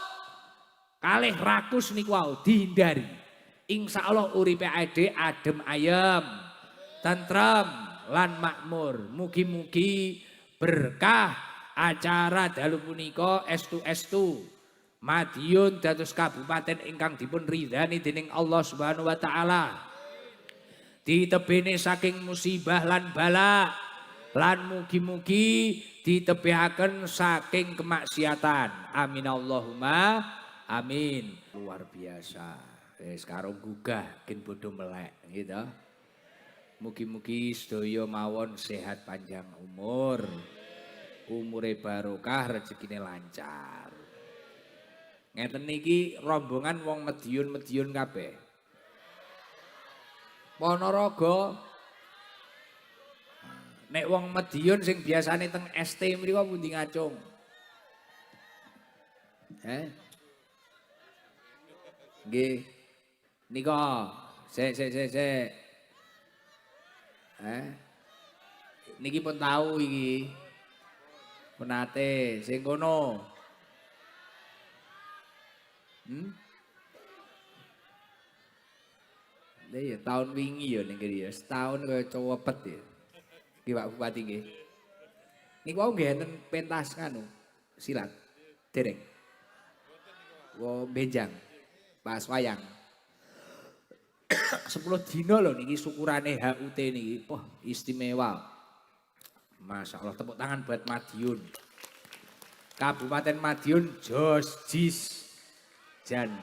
kalih rakus niku wau dihindari. Insyaallah uripe ade adem ayem, tentrem lan makmur. Mugi-mugi berkah acara dalu punika estu-estu Madiun dados kabupaten ingkang dipun ridhani dening Allah Subhanahu wa taala. Ditebene saking musibah lan bala lan mugi-mugi ditebihaken saking kemaksiatan. Amin Allahumma amin. Luar biasa. Sekarang gugah kin bodo melek gitu. Mugi-mugi sedaya mawon sehat panjang umur. Umure barokah, rezekine lancar. Ngeten niki rombongan wong Madiun kabeh. Ponorogo, nek wong Madiun sing biasane teng ST mriku pundi ngacung? Nggih. Nika, sik. Niki pun tahu iki. Penate sing kono. Ya tahun wingi ya ning kene ya. Setahun kaya cowepet ya. Ki Pak Bupati nggih. Niku wau nggih enten pentas kanu silat. Dereng. Wo benjang. Pas wayang. 10 dina lho niki syukurane HUT niki. Wah, istimewa. Masya Allah, tepuk tangan buat Madiun. Kabupaten Madiun jos jis. Jan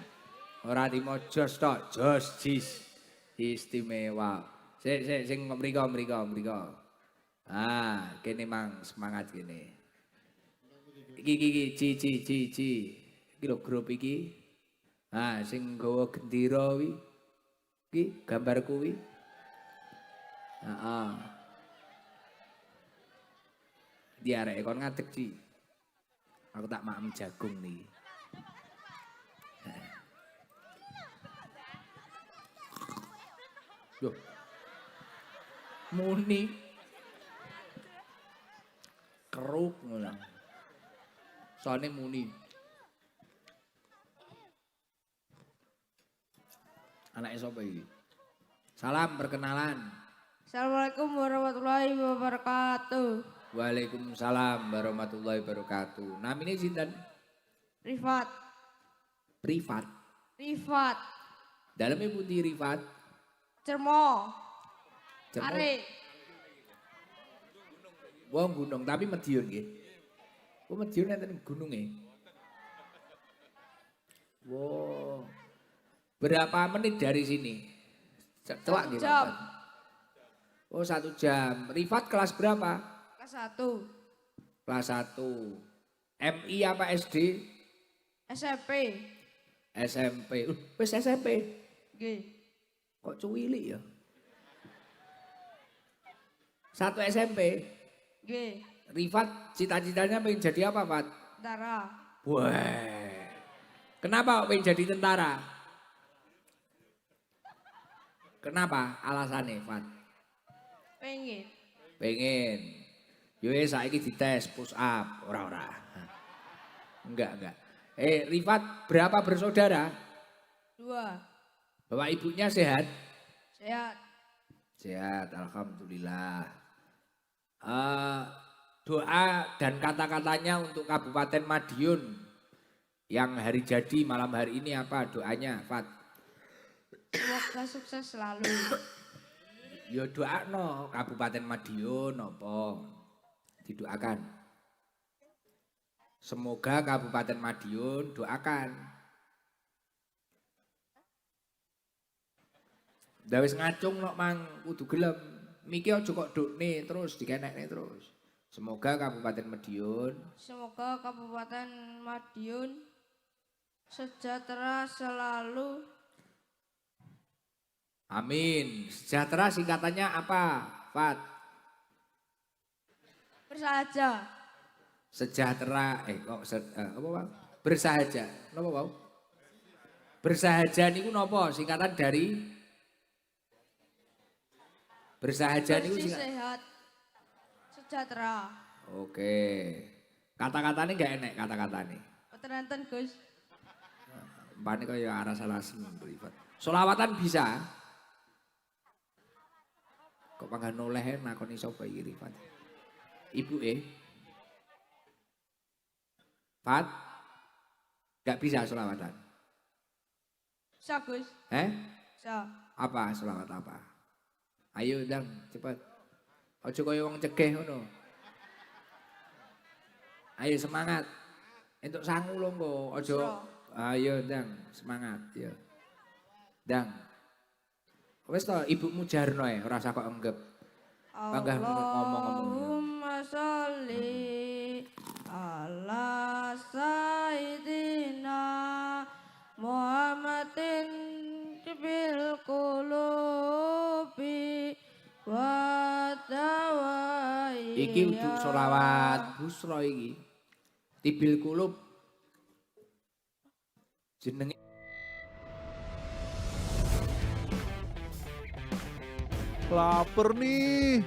ora timo jos tok, jos jis. Istimewa. Sing mriko. Ah, kene mang semangat kene. Iki ci. Iki lho grup iki. Ah, sing nggawa gendera wi. Iki gambar kuwi. Heeh. Diareke kon ngadeg, Ci. Aku tak maem jagung niki. Loh. Muni keruk ngono. Soale muni. Anake sapa iki? Salam perkenalan. Assalamualaikum warahmatullahi wabarakatuh. Waalaikumsalam warahmatullahi wabarakatuh. Namine sinten? Rifat. Privat. Rifat. Daleme pundi Rifat? Cermo. Cermo. Are. Wong gunung tapi Madiun nggih. Oh Madiun enten gununge. Wow. Berapa menit dari sini? Celak nggih, jam. Pak. Oh 1 jam. Rifat kelas berapa? Kelas 1. Kelas 1. MI apa SD? SMP. SMP. Wis SMP. Nggih. Kok cuwili ya? 1 SMP. Nggih. Rifat cita-citanya pengen jadi apa, Pak? Tentara. Wah. Kenapa pengen jadi tentara? Kenapa alasannya, Fat? Pengen. Yo saiki dites push up, ora. Enggak. Rifat berapa bersaudara? 2. Bapak ibunya sehat? Sehat. Sehat, alhamdulillah. Doa dan kata-katanya untuk Kabupaten Madiun yang hari jadi malam hari ini apa doanya, Fat? Semoga sukses selalu. Ya doakno Kabupaten Madiun apa didoakan. Semoga Kabupaten Madiun doakan. Dah wis ngacung nok mang kudu gelem. Miki aja kok dukne terus dikenekne terus. Semoga Kabupaten Madiun Semoga Kabupaten Madiun sejahtera selalu. amin. Sejahtera singkatannya apa, Fat? Bersahaja. Sejahtera apa Pak? Bersahaja. Napa, Pak? Bersahaja niku napa? Singkatan dari bersahaja niku Bersih, singkatan. sehat, sejahtera. Oke. Kata-katanya enggak enek kata-katanya. Boten enten Gus. Mbane kaya arah salah privat. Solawatan bisa. Kok panggan oleh nakoni sapa iki Rifat? Ibuke. Fat. Enggak bisa solawatan. Bisa Gus. Bisa. Apa selawat apa? Ayo Dang, cepat. Ojo kaya wong cegeh ngono. Ayo semangat. Entuk sangu lho engko. Ojo. Ayo Dang, semangat ya. Dang. Wes to ibumu jarno ya, ora usah kok enggep. Panggah ngomong-ngomong. Allahumma sholli ala sayyidina Muhammadin bil qulubi wa dawai. Iki untuk sholawat busra iki. Tibil kulub. Jenenge Laper nih.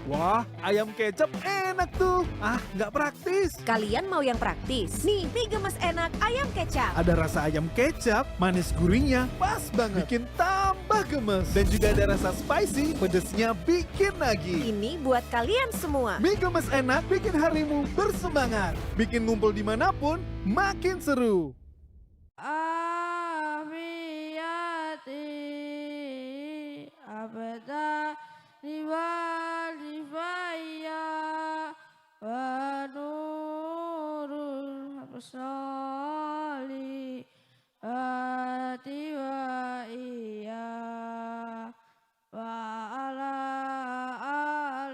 Wah, ayam kecap enak tuh. Ah, nggak praktis. Kalian mau yang praktis? Nih, mie gemes enak ayam kecap. Ada rasa ayam kecap, manis gurihnya, pas banget. Bikin tambah gemes. Dan juga ada rasa spicy, pedesnya bikin nagih. Ini buat kalian semua. Mie gemes enak bikin harimu bersemangat. Bikin ngumpul dimanapun, makin seru. Afiyati abada liwalifaya wa nurul absali ati wa iya wa ala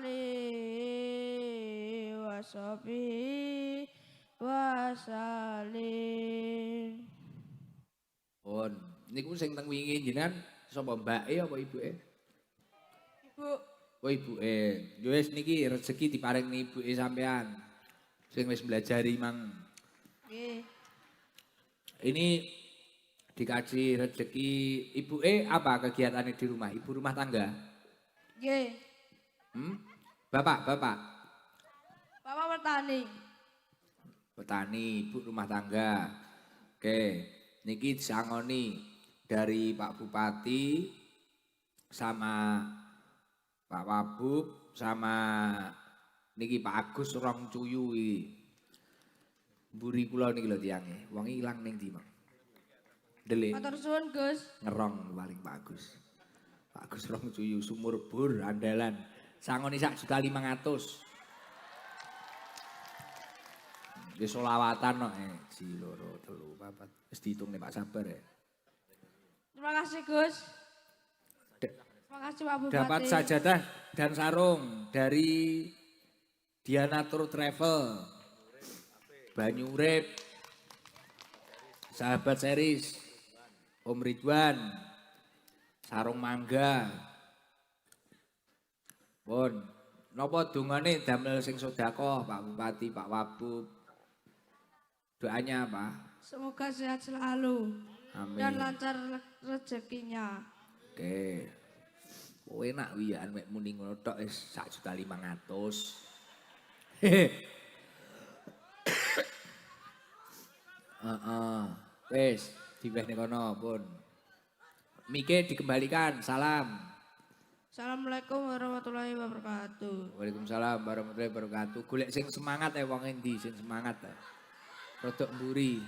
ali wa sahbihi wa salim. pun. Niku sing teng wingi jenengan sapa mbake apa ibuke? Ibu, Oh ibuke. Ya wis niki rezeki diparingi ibuke sampean. Sing wis mblajari mang. nggih. Ini dikasih rezeki ibuke apa kegiatannya di rumah? Ibu rumah tangga? Nggih. Bapak. Bapak petani. Petani, ibu rumah tangga. Oke, niki disangoni dari Pak Bupati sama Pak Wabub sama niki Pak Agus Rong Cuyu iki. Mburi kula niki lho tiyange. Wong ilang ning ndi, Mang? Delik. Matur suwun, Gus. Ngerong paling Pak Agus. Pak Agus Rong Cuyu sumur bor andalan. Sangoni 1.500.000. Di solawatan no, 1, 2, 3, 4. Wis dihitung nih Pak Sabar ya. Terima kasih, Gus. Terima kasih Pak Bupati. Dapat sajadah dan sarung dari Diana Tour Travel. Banyu Urip. Sahabat Series. Om Ridwan. Sarung mangga. Pun. Napa dungane damel sing sedekah Pak Bupati, Pak Wabub. Doanya apa? Semoga sehat selalu Amin. dan lancar rezekinya. Oke. Oh enak wiyan mek muni ngono tok wis 1.500.000. Heeh. Wis diwehne kono pun. Mike dikembalikan. Salam. Assalamualaikum warahmatullahi wabarakatuh. Waalaikumsalam warahmatullahi wabarakatuh. Golek sing semangat ya wong endi sing semangat ya. Rodok mburi.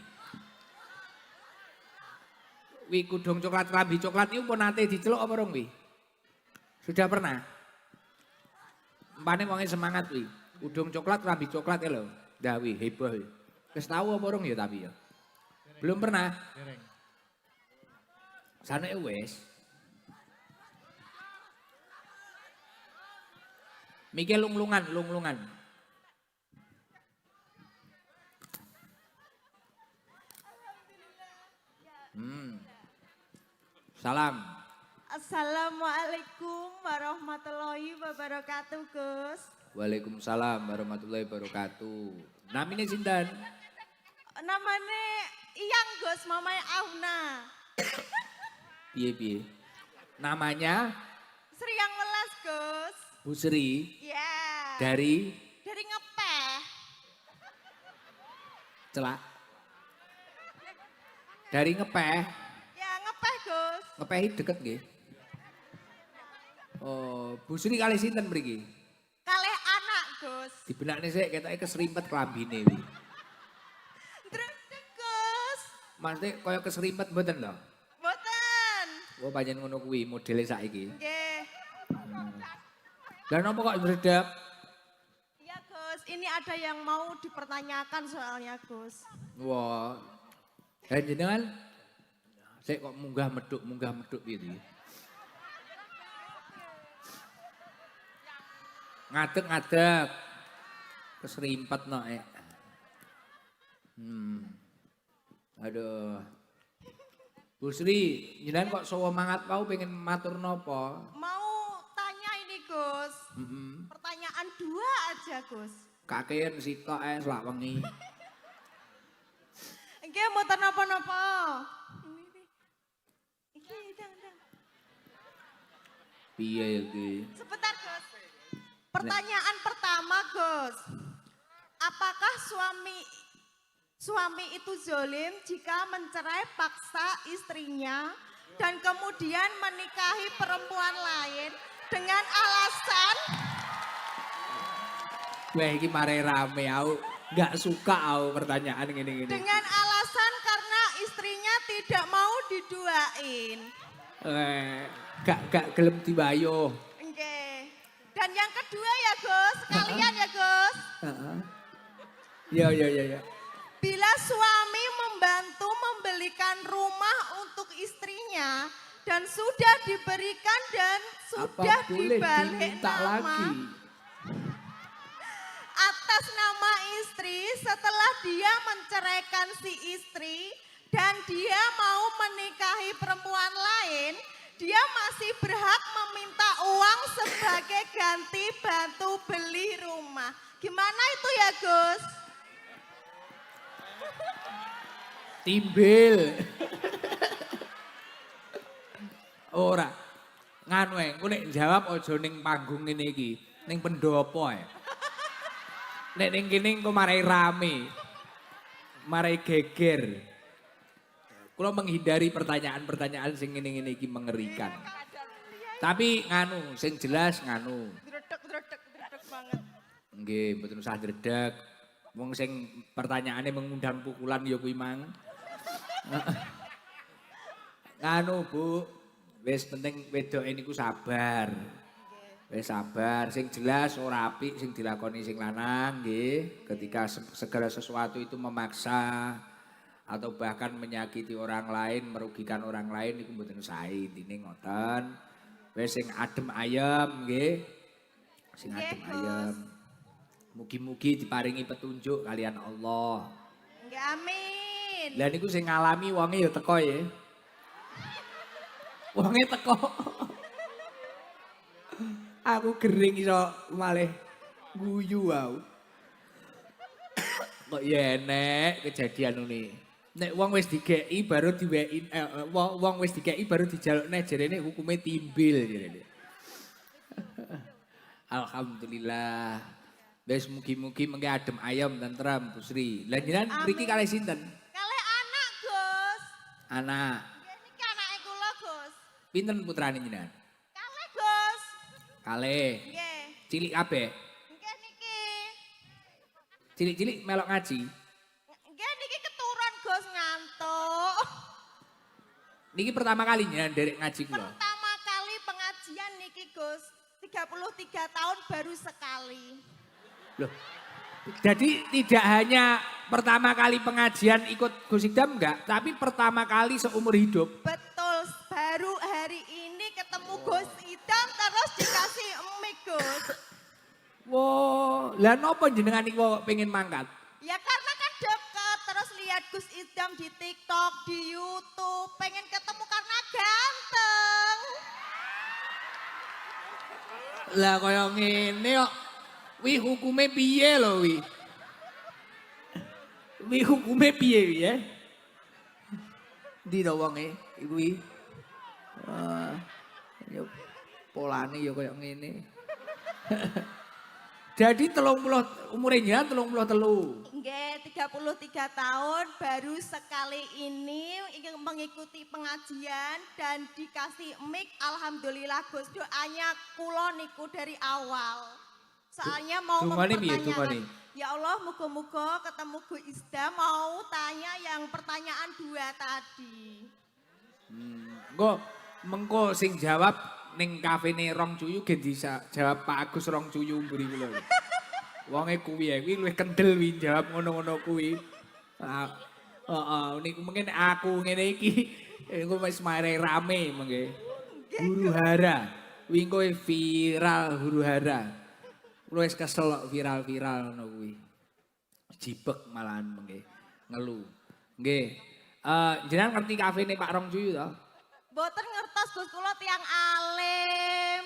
Wi kudung coklat klambi coklat iku pun nate diceluk apa rong wi? Sudah pernah? Mpane wonge semangat wi. Kudung coklat klambi coklat ya lho. Dah wi heboh wi. Wis tau apa rong ya tapi ya. Belum pernah. Saneke wis. Mikir lunglungan. Salam. Assalamualaikum warahmatullahi wabarakatuh, Gus. Waalaikumsalam warahmatullahi wabarakatuh. Namanya sinten? Namanya Iyang, Gus, mamanya Auna. Piye? Namanya Sri yang welas, Gus. Bu Sri Ya. dari Dari ngepeh. Celak. Dari ngepeh. Ya, ngepeh, Gus. Ngepehi deket nggih. Oh, Bu Sri kali sinten mriki? Kalih anak, Gus. Dibenakne sik ketoke keserimpet klambine iki. Dredeg, Gus. Maksudnya kaya keserimpet mboten lho. Boten. Oh, pancen ngono kuwi modele saiki. Nggih. Lah napa kok ndredeg? Iya, Gus. Ini ada yang mau dipertanyakan soalnya, Gus. Wah. Jenengan sik kok munggah meduk gitu. Ngadeg. Keserimpet no Aduh. Bu Sri, jenengan kok sawa mangat mau pengen matur napa? Mau tanya ini, Gus. Pertanyaan 2 aja, Gus. Kakean sitok selak wengi. Nggih, mboten napa-napa. Iki, dang. Piye iki? Sebentar, Gus. Pertanyaan pertama, Gus. Apakah suami itu zolim jika mencerai paksa istrinya dan kemudian menikahi perempuan lain dengan alasan Wah iki mare rame aku nggak suka aku pertanyaan gini. dengan alasan karena istrinya tidak mau diduain. Gak gelem diwayo. Oke. Dan yang kedua ya, Gus, sekalian ya, Gus. Ya. Bila suami membantu membelikan rumah untuk istrinya dan sudah diberikan dan sudah Apa boleh dibalik diminta nama lagi? atas nama istri setelah dia menceraikan si istri dan dia mau menikahi perempuan lain, dia masih berhak meminta uang sebagai ganti bantu beli rumah. Gimana itu ya, Gus? Timbil. Ora. Nganu engko nek jawab aja ning panggung ngene iki, ning pendopo ae. Nek ning kene engko marai rame. Marai geger. Kula menghindari pertanyaan-pertanyaan sing ngene-ngene iki mengerikan. Tapi nganu, sing jelas nganu. Dredeg banget. Nggih, mboten usah dredeg. Wong sing pertanyaane mengundang pukulan ya kuwi mang. Nganu Bu, wis penting wedoke niku sabar. Wis sabar, sing jelas ora apik sing dilakoni sing lanang nggih, ketika segala sesuatu itu memaksa atau bahkan menyakiti orang lain, merugikan orang lain niku mboten sae, intine ngoten. Wis sing adem ayem nggih. Sing adem ayem. Mugi-mugi diparingi petunjuk kalian Allah. Nggih, amin. Lah niku sing ngalami wonge ya teko ya. Wonge teko. Aku gering iso malih guyu aku. Kok ya enek kejadian ini. Nek wong wis digeki baru diwekin wong wis digeki baru dijalukne jarene hukume timbil jarene. Alhamdulillah. Wis mugi-mugi mengke adem ayem tentrem Bu Sri. Lah jenengan mriki kalih sinten? Kalih anak, Gus. Anak. Nggih, niki anake kula, Gus. Pinten putrane jenengan? Kalih, Gus. Kalih. Nggih. Cilik kabeh. Nggih niki. Cilik-cilik melok ngaji. Nggih niki keturun, Gus, ngantuk. Niki pertama kali jenengan derek ngaji kula. Pertama kali pengajian niki, Gus. 33 tahun baru sekali. Loh. Jadi tidak hanya pertama kali pengajian ikut Gus Idam enggak, tapi pertama kali seumur hidup. Betul, baru hari ini ketemu Gus Idam terus dikasih mic, Gus. Wah, lah napa jenengan niku pengen mangkat? Ya karena kan deket, terus lihat Gus Idam di TikTok, di YouTube, pengen ketemu karena ganteng. Lah kaya ngene kok. Wi hukume piye lho wi? Wi hukume piye wi ya? Ndi to wonge iku wi? Ya polane ya kaya ngene. Jadi umure jenengan 33. Nggih, 33 tahun baru sekali ini ingin mengikuti pengajian dan dikasih mic. Alhamdulillah Gus, doanya kula niku dari awal. Soalnya mau Dungane piye, mempertanyakan. dungane? Ya Allah, muga-muga ketemu Gus Isda mau tanya yang pertanyaan 2 tadi. Engko mengko sing jawab ning kafene Rong Cuyu gen jawab Pak Agus Rong Cuyu mburi kula. Wonge kuwi ya, kuwi luwih kendel wi jawab ngono-ngono kuwi. Heeh, niku mungkin aku ngene iki engko wis mare rame mengke. Huru hara. Kuwi engko viral huru hara. Kula wis kesel kok viral-viral ngono kuwi. Jibek malahan mengke. Ngelu. Nggih. Jenengan ngerti kafene Pak Rong Cuyu to? Boten ngertos Gus, kula tiang alim.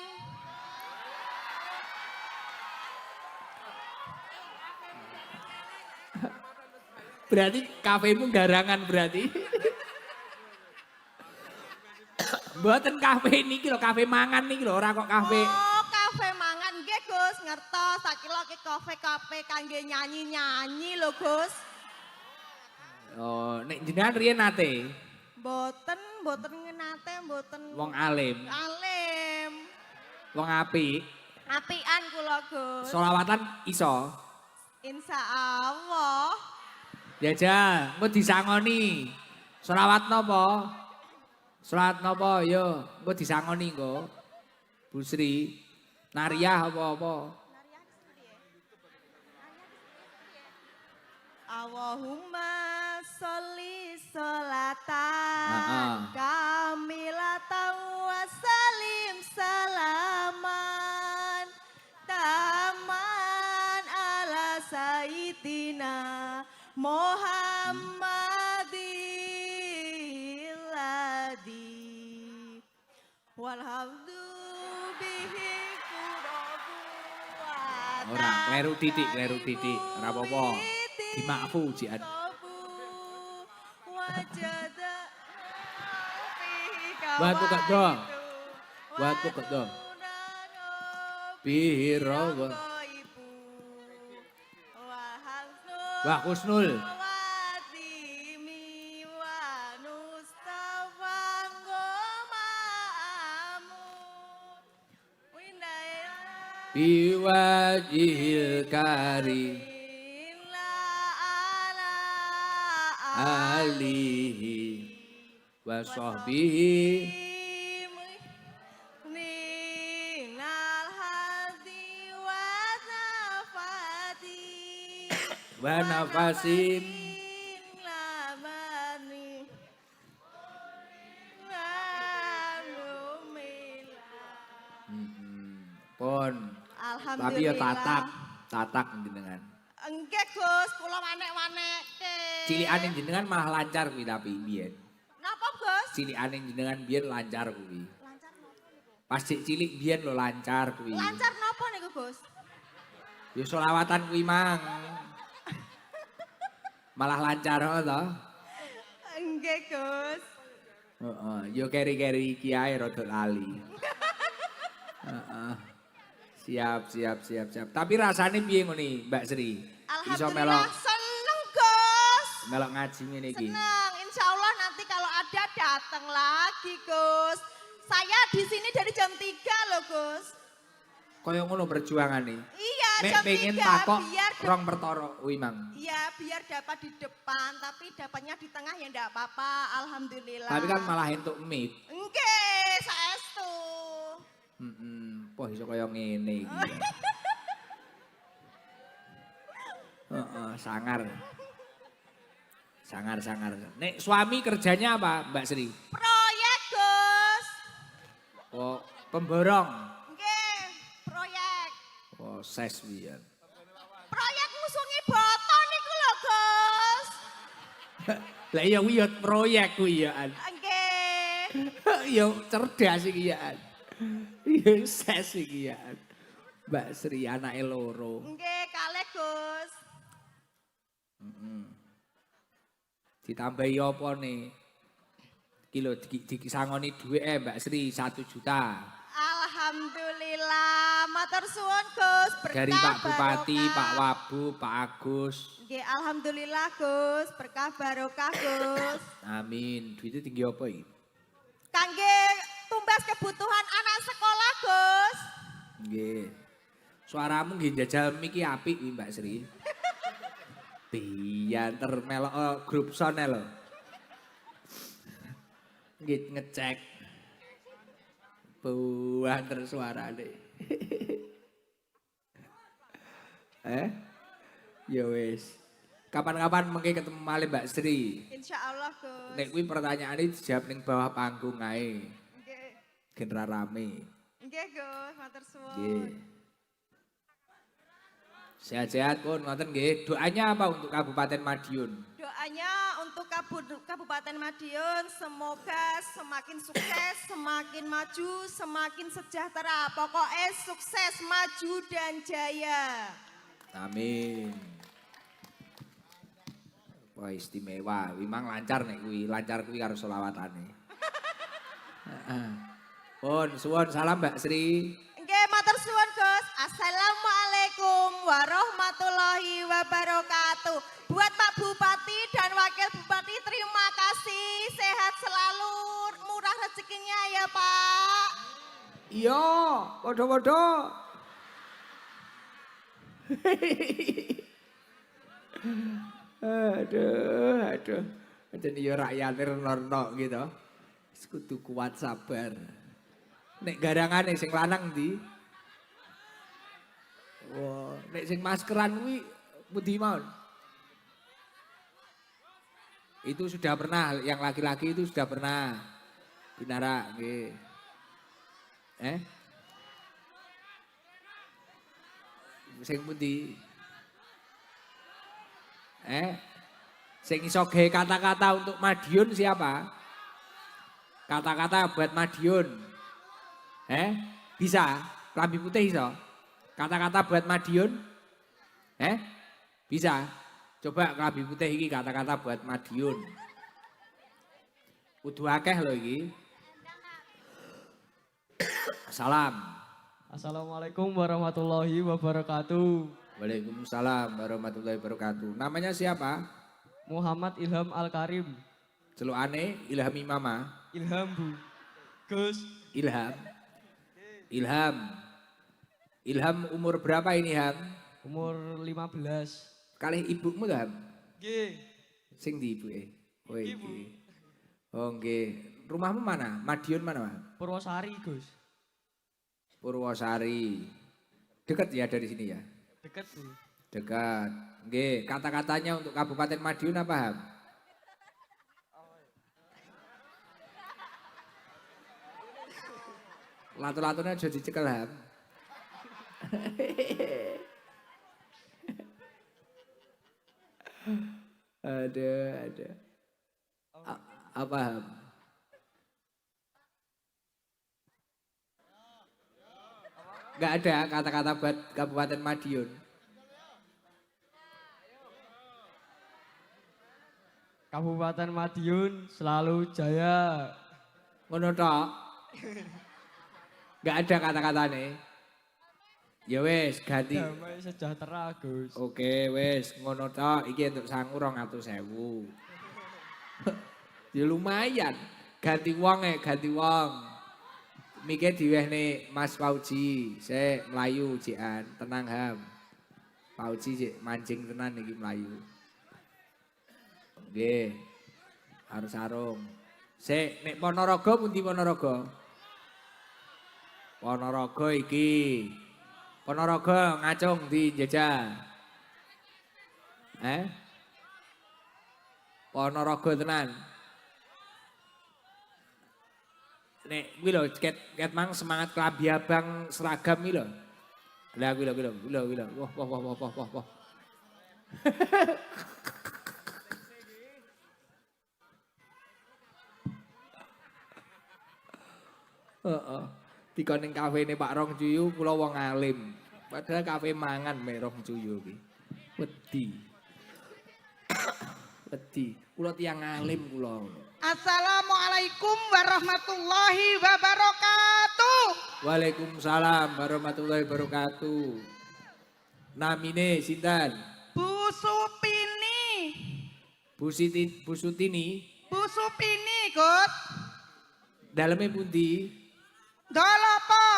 Berarti kafemu garangan berarti. Mboten kafe niki lho, kafe mangan niki lho, ora kok kafe. Oh, kafe mangan nggih Gus, ngertos. Sakila ki kafe kangge nyanyi-nyanyi lho Gus. Oh, nek jenengan riyen nate Boten ngenate, boten. wong alim, Alim. wong apik, Apian kula Gus. selawatan iso. Insya Allah. Jajal, engko disangoni. Selawat napa? Selawat napa? Yo, engko disangoni engko. Bu Sri, Nariyah apa-apa? Allahumma sholli sholatan kamilatan wa salim salaman taman ala sayyidina Muhammadil ladzi walhamdu bihi qurabu wa Ora, kleru titik, ora apa-apa. Dimakfu jian. Watu kedong. Watu kedong. Bihiro. Wah Kusnul. Biwajihil karim alihi wa sahbihi wa nafasin pon tapi ya tatak jenengan. Enggak Gus, kula wanek-wanekke. Cilikane jenengan malah lancar kuwi tapi biyen. Napa Gus? Cilikane jenengan biyen lancar kuwi. Lancar napa niku? Pas cilik biyen lo lancar kuwi. Lancar napa niku Gus? Ya selawatan kuwi mang. Malah lancar to. Enggak Gus. Heeh, yo keri-keri iki ae rada lali. Heeh. Siap. Tapi rasane piye ngene, Mbak Sri? Iso Alhamdulillah seneng Gus. melok ngaji ngene iki. Seneng, insya Allah nanti kalau ada datang lagi Gus. Saya di sini dari jam 3 loh Gus. Kaya ngono perjuangane. Iya Mek jam pengen 3 takok biar rong pertara kuwi mang. Iya biar dapat di depan tapi dapatnya di tengah ya enggak apa-apa. Alhamdulillah. Tapi kan malah entuk mic. Nggih, saestu. Poh iso kaya ngene iki. Heeh, sangar. Nek suami kerjanya apa, Mbak Sri? Proyek Gus. Oh, pemborong. Nggih, proyek. Oh, ses piye. Proyek ngusungi boto niku lho, Gus. Lah iya kuwi ya proyek kuwi ya. Nggih. Ya cerdas iki ya. Ya ses iki ya. Mbak Sri anake loro. Nggih, kalih Gus. Ditambahi apa nih? Kilo disangoni duit Mbak Sri 1 juta. Alhamdulillah, matur suwun Gus. Berkah Dari Pak Bupati, barokah. Pak Wabu, Pak Agus. Nggih, alhamdulillah Gus, berkah barokah Gus. Amin. Duitnya tinggi apa iki? Kangge tumbas kebutuhan anak sekolah Gus. Nggih. Suaramu nggih jajal miki apik iki Mbak Sri. Diantar melok grup sone lho. Nggih ngecek. Buah terus suarane. Ya wis. Kapan-kapan mengke ketemu malih Mbak Sri. Insya Allah Gus. Nek kuwi pertanyaane dijawab ning bawah panggung ae. Nggih. Gen ra rame. Nggih Gus, matur suwun. Nggih. Sehat-sehat pun ngoten nggih. Doanya apa untuk Kabupaten Madiun? Doanya untuk Kabupaten Madiun semoga semakin sukses, semakin maju, semakin sejahtera. Pokoknya sukses, maju dan jaya. Amin. Wah istimewa, memang lancar nek kuwi, lancar kuwi karo selawatane. Pun suwun salam Mbak Sri. Nggih, matur suwun Gus. Assalamualaikum warahmatullahi wabarakatuh. Buat Pak Bupati dan Wakil Bupati terima kasih. Sehat selalu, murah rezekinya ya Pak. Iya, padha-padha. Aduh. Jadi ya rakyate renorno gitu. Wis kudu kuat sabar. Nek garangane sing lanang ndi? Wah, nek sing maskeran kuwi pundi mawon? Itu sudah pernah, yang laki-laki itu sudah pernah. Binara, nggih. Sing pundi? Sing iso gawe kata-kata untuk Madiun siapa? Kata-kata buat Madiun. Bisa? Klambi putih iso? Kata-kata buat Madiun? Bisa? Coba klambi putih iki kata-kata buat Madiun. Kudu akeh lho iki. Salam. Assalamualaikum warahmatullahi wabarakatuh. Waalaikumsalam warahmatullahi wabarakatuh. Namanya siapa? Muhammad Ilham Al-Karim. Celukane Ilhami Mama. Ilham Bu. Gus. Ilham. Ilham umur berapa ini Ham? Umur 15. Kalih ibumu tuh Ham? Nggih. Sing di ibu Oh Ibu. iki. Oh nggih. Rumahmu mana? Madiun mana Ham? Purwosari Gus. Purwosari. Dekat ya dari sini ya? Dekat Bu. Dekat. Nggih, kata-katanya untuk Kabupaten Madiun apa Ham? Latu-latunya aja dicekel Ham. Ada. Apa Ham? Gak ada kata-kata buat Kabupaten Madiun. Kabupaten Madiun selalu jaya. Ngono tok. Gak ada kata-katane. Ya wis ganti. Damai sejahtera Gus. Oke wis ngono tok. Iki untuk sangu 200.000. Ya lumayan. Ganti wong ganti wong. Mikir diwehne Mas Fauji, saya melayu jian, tenang Ham. Fauji cik mancing tenan iki melayu. Nggih. Harus sarung. Sik nek Ponorogo pundi Ponorogo? Ponorogo iki. Ponorogo ngacung di jajah. Ponorogo tenan. Nek kuwi lho ket mang semangat klambi abang seragam iki lho. Lah kuwi lho. Wah. Heeh. Dikon ning kafene Pak Rong Cuyu kula wong alim. Padahal kafe mangan mek Rong Cuyu iki. Wedi. Kula tiyang alim kula. Assalamualaikum warahmatullahi wabarakatuh. Waalaikumsalam warahmatullahi wabarakatuh. Namine sinten? Bu Supini. Bu Sutini. Bu Supini, Gus. Daleme pundi? Dolopo.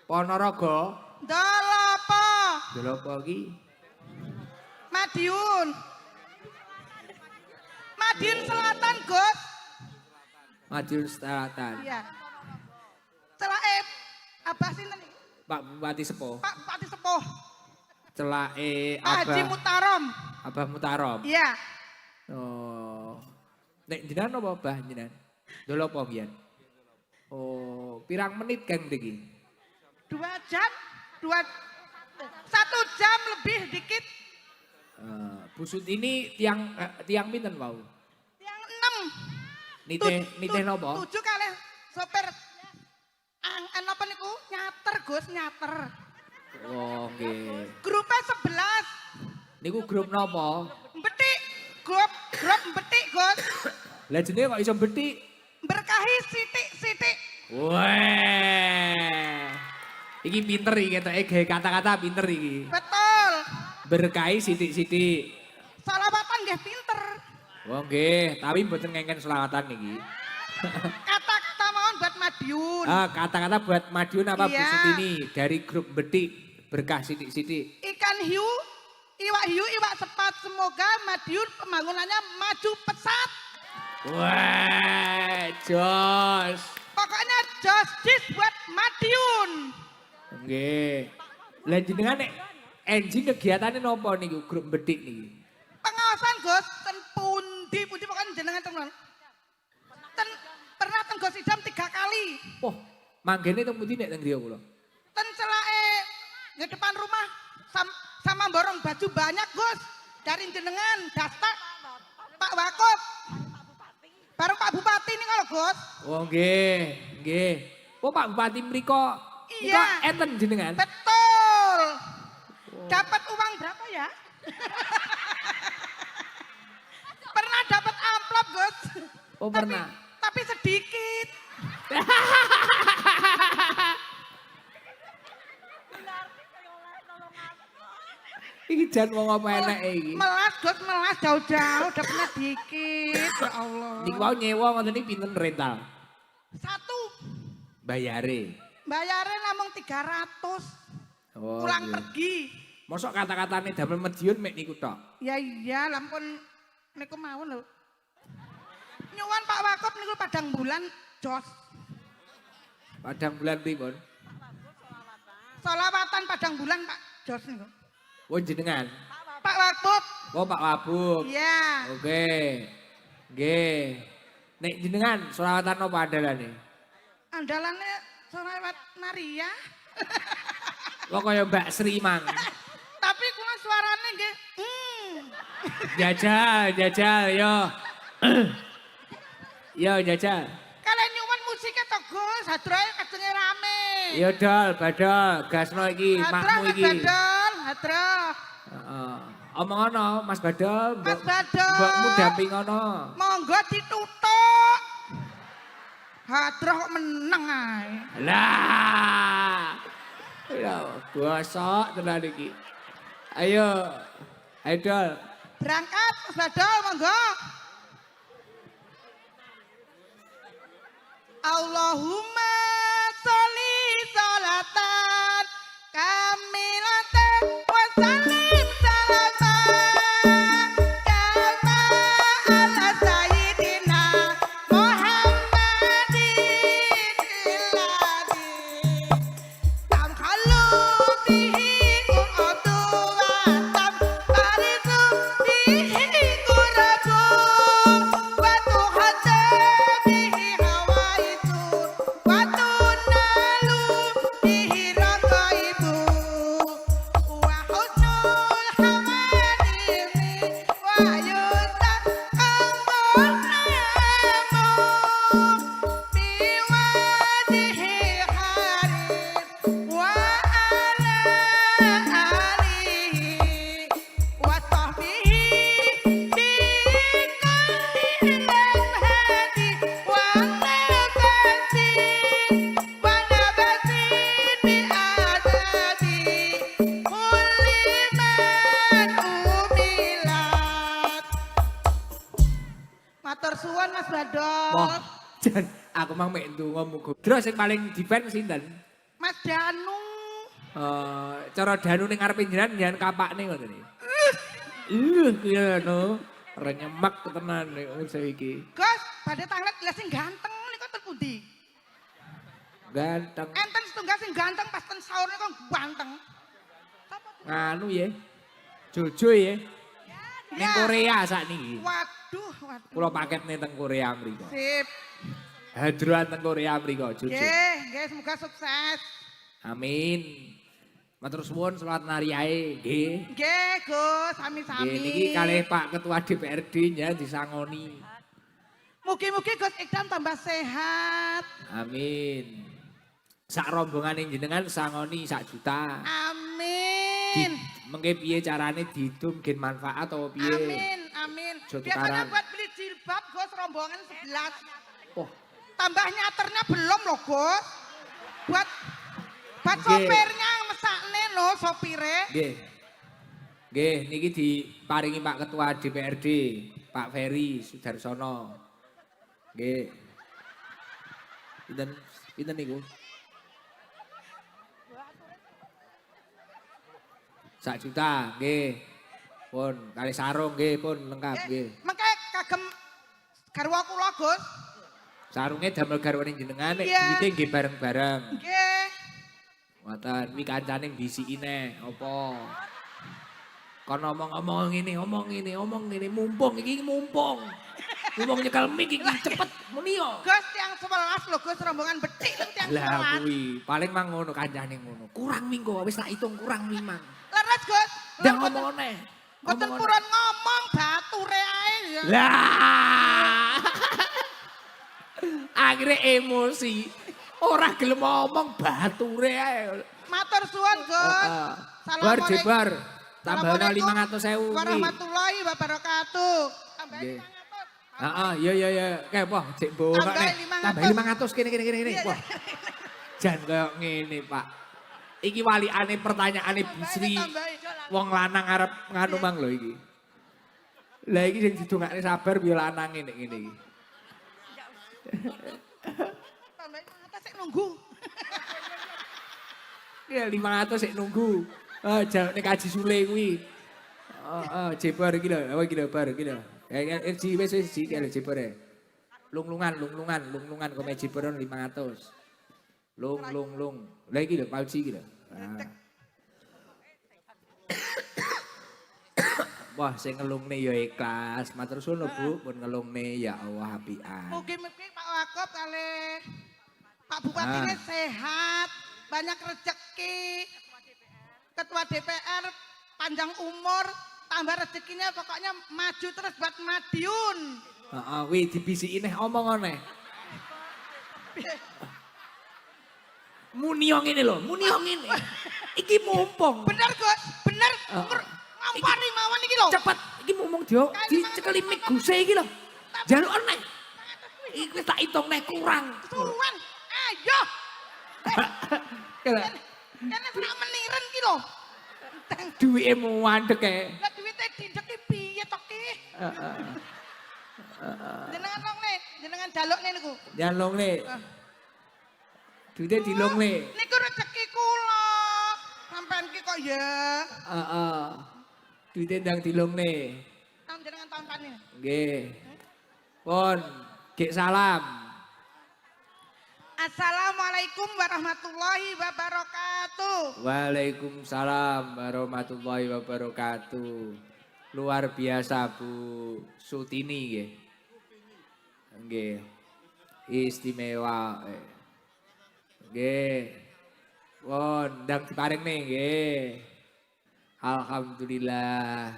Ponorogo. Dolopo. Dolopo iki? Madiun. Madiun Selatan, Gus. Madiun Selatan. Iya. Celake Abah sinten iki? Pak Bupati Sepo. Pak Bupati Sepuh. Celake Pak Haji Abah. Mutarom. Abah Mutarom. Iya. Oh. Nek jenengan apa Abah jenengan? Dolopo biyen. Oh, pirang menit Kang iki? 2 jam, 1 jam lebih dikit. Bu Sutini tiang pinten wau? Yang 6. Niteh napa? 7 kali sopir. Apa niku? Nyater, Gus, nyater. Oh, nggih. Grupnya 11. Niku grup napa? Betik. Grup betik, Gus. Lah jenenge kok iso betik? Berkahi sitik-sitik. Wah. Iki pinter iki ketoke gawe kata-kata pinter iki. Betul. Berkahi sithik-sithik. Salawatan nggih pinter. Oh nggih, tapi mboten ngengken selawatan iki. Kata-kata mawon buat Madiun. Kata-kata buat Madiun apa Bu Iya. Sutini dari grup betik berkah sithik-sithik. Ikan hiu, iwak sepat. Semoga Madiun pembangunannya maju pesat. Wah, jos. Pokoknya justice buat Madiun. Nggih. Lah jenengan nek enjing kegiatane napa niku grup betik niki? Pengawasan Gus, ten pundi pokoknya jenengan teman. Pernah ten Gus Idam 3 kali. Oh, manggene teng pundi nek teng griya kula? Ten celake di depan rumah sama borong baju banyak Gus. Dari jenengan, dasta Pak Wakut. Baru Pak Bupati ini kalau Gus. Oh nggih. Oh Pak Bupati mriko. Iya. Enten jenengan. Betul. Dapat uang berapa ya? Pernah dapat amplop Gus. Oh pernah. Tapi sedikit. Iki jan wong apa enek iki? Melas Gus, melas jauh-jauh dapatnya dikit. Ya Allah. Niku wau nyewa ngoten iki pinten rental? 1. Bayare. Bayarnya namung 300. Oh. Pulang Iya. pergi. Mosok kata-katane damel Madiun mek niku tok. Ya iya, lampun niku mawon lho. Nyuwun Pak Wakop niku Padang Bulan jos. Padang bulan pripun? Solawatan Padang Bulan Pak jos niku. Oh jenengan. Pak Wakop. Oh Pak Wabuk. Iya. Oke. Nggih. Nek jenengan selawatan apa andalane? Andalannya solawat Maria. Kok kaya Mbak Sri mang. Tapi kula suarane nggih. Jajal yo. Yo jajal. Kalian nyuwun musiknya to Gus, hadroe kadenge rame. Yo dol, badol, gasno iki, makmu iki. Badol, hadro. Heeh. Omong ono, Mas Badol, Mas Badol. mbokmu damping ono. Monggo ditutuk. Hadroh kok meneng ae. Lah. Ya, bosok tenan iki. Ayo. Ayo dol. Berangkat Mas Badol monggo. Allahumma sholli sholatan kamilatan wa sallim salaman kama ala sayyidina Muhammadin illadhi tam khalu bihi quratu wa tam barizu bihi quratu wa tuhadda bihi hawaitu wa mang mek ndonga muga. Dra sing paling defend sinten? Mas Danu. Cara Danu ning ngarepe jenengan kapakne ngoten iki. Kuwi no. Ora nyemak tenan nek iki. Gus, badhe tanglet lah sing ganteng niku ten pundi? Ganteng. Enten setunggal sing ganteng pas ten saur niku ganteng. Nganu ya. Jojo ya. Ning Korea sakniki. Waduh. Kula paketne teng Korea mriko. Sip. Hadroan teng Korea mriko, Jojo. Nggih, semoga sukses. Amin. Matur suwun selawat nariyae nggih. Nggih, Gus, sami-sami. Nggih niki kalih Pak Ketua DPRD ya disangoni. Mugi-mugi Gus Ikdam tambah sehat. Amin. Sak rombongane jenengan sangoni 1 juta. Amin. Mengke piye carane dihitung gen manfaat atau piye? Amin. Aja Biasanya tukaran. buat beli jilbab Gus rombongan 11. Oh, Tambah nyaternya belum loh Gus. Buat Nggih. sopirnya mesakne loh sopire. nggih. Nggih, niki diparingi Pak Ketua DPRD, Pak Ferry Sudarsono. Nggih. Pinten niku? 1 juta, nggih. Pun kali sarung nggih, pun lengkap nggih. Mengke kagem garwa kula Gus. Sarunge damel garwane jenengan nek Iya. duwite nggih bareng-bareng. Nggih. Ngoten, wi kancane bisiki neh apa? Kon omong ngene, mumpung iki mumpung. Mumpung nyekel mik iki cepet muni yo. Gus yang 11 lho Gus rombongan betik yang Lah 11. kuwi, paling mang ngono kancane ngono. Kurang minggu wis tak hitung kurang mimang. Leres Gus. Ndang ngomong neh. Mboten purun ngomong bature ae ya. Lah. Akhirnya emosi. Ora gelem ngomong bature ae. Matur suwun Gus. Bar jebar. Tambahna Assalamualaikum 500.000 kuwi. warahmatullahi wabarakatuh. Tambah Nggih. 500. Heeh, iya. Kayak apa? Cek mbok Tambah nek. 500. Tambah 500 kene. Iya, Wah. Jan koyo ngene, Pak. Iki walikane pertanyaane Bisri. Wong lanang arep nganu mang lho iki. Lah iki sing didongakne sabar biar lanange nek ngene iki. Tambah 500 sik nunggu. Ya 500 sik nunggu. Jaluk nek Haji Sule kuwi. Jebar iki lho, apa iki lho bar iki lho. Kayak wis iki lho jebare. Lunglungan kok jebaron 500. Lung. Lah iki lho palsi iki lho. Wah, sing ngelungne ya ikhlas. Matur suwun lho, Bu, pun ngelungne ya Allah apian. Mugi-mugi Pak Wakop kali Pak Bupati ini sehat, banyak rezeki. Ketua DPR panjang umur, tambah rezekinya pokoknya maju terus buat Madiun. Heeh, wi dibisiki neh omong neh. Muni ngene lho, Iki mumpung. Bener Gus, bener. Ngampari mawon iki lho. Cepet, iki mumpung dicekeli mik guse iki lho. Jaluk neh. Iki wis tak hitung neh kurang. Suwen, ayo. Kira Kene ora meniren ki lho. duwike muandek e. Lah duwite dindeki piye to ki? Jenengan wong ne, jenengan jalukne niku. Nyalungne. Duwite dilungne. Niku rezeki kula. Sampean ki kok ya. Heeh. Duwite ndang dilungne. Nang jenengan tampane. Nggih. Pun, gek salam. Assalamualaikum warahmatullahi wabarakatuh. Waalaikumsalam warahmatullahi wabarakatuh. Luar biasa Bu Sutini nggih. Nggih. Istimewa. Nggih. Pun ndang diparingne nggih. Alhamdulillah.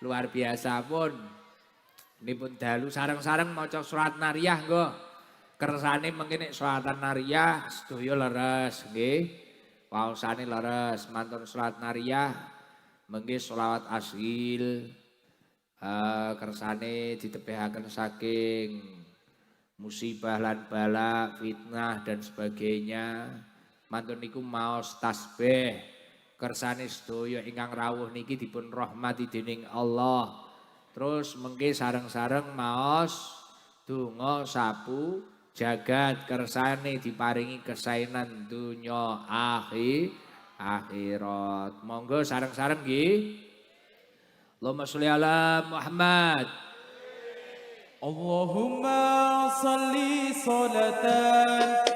Luar biasa pun. Nipun dalu sareng-sareng maca surat nariyah nggo. Kersane mengke nek selatan nariyah sedaya leres nggih. Waosane leres mantun salat nariyah mengke selawat asil kersane ditepihaken saking musibah lan bala, fitnah dan sebagainya. Mantun niku maos tasbih kersane sedaya ingkang rawuh niki dipun rahmati dening Allah. Terus mengke sareng-sareng maos donga sapu jagat kersane diparingi kesainan dunya akhirat. Monggo sareng-sareng nggih. Allahumma sholli ala Muhammad. Allahumma salli salatan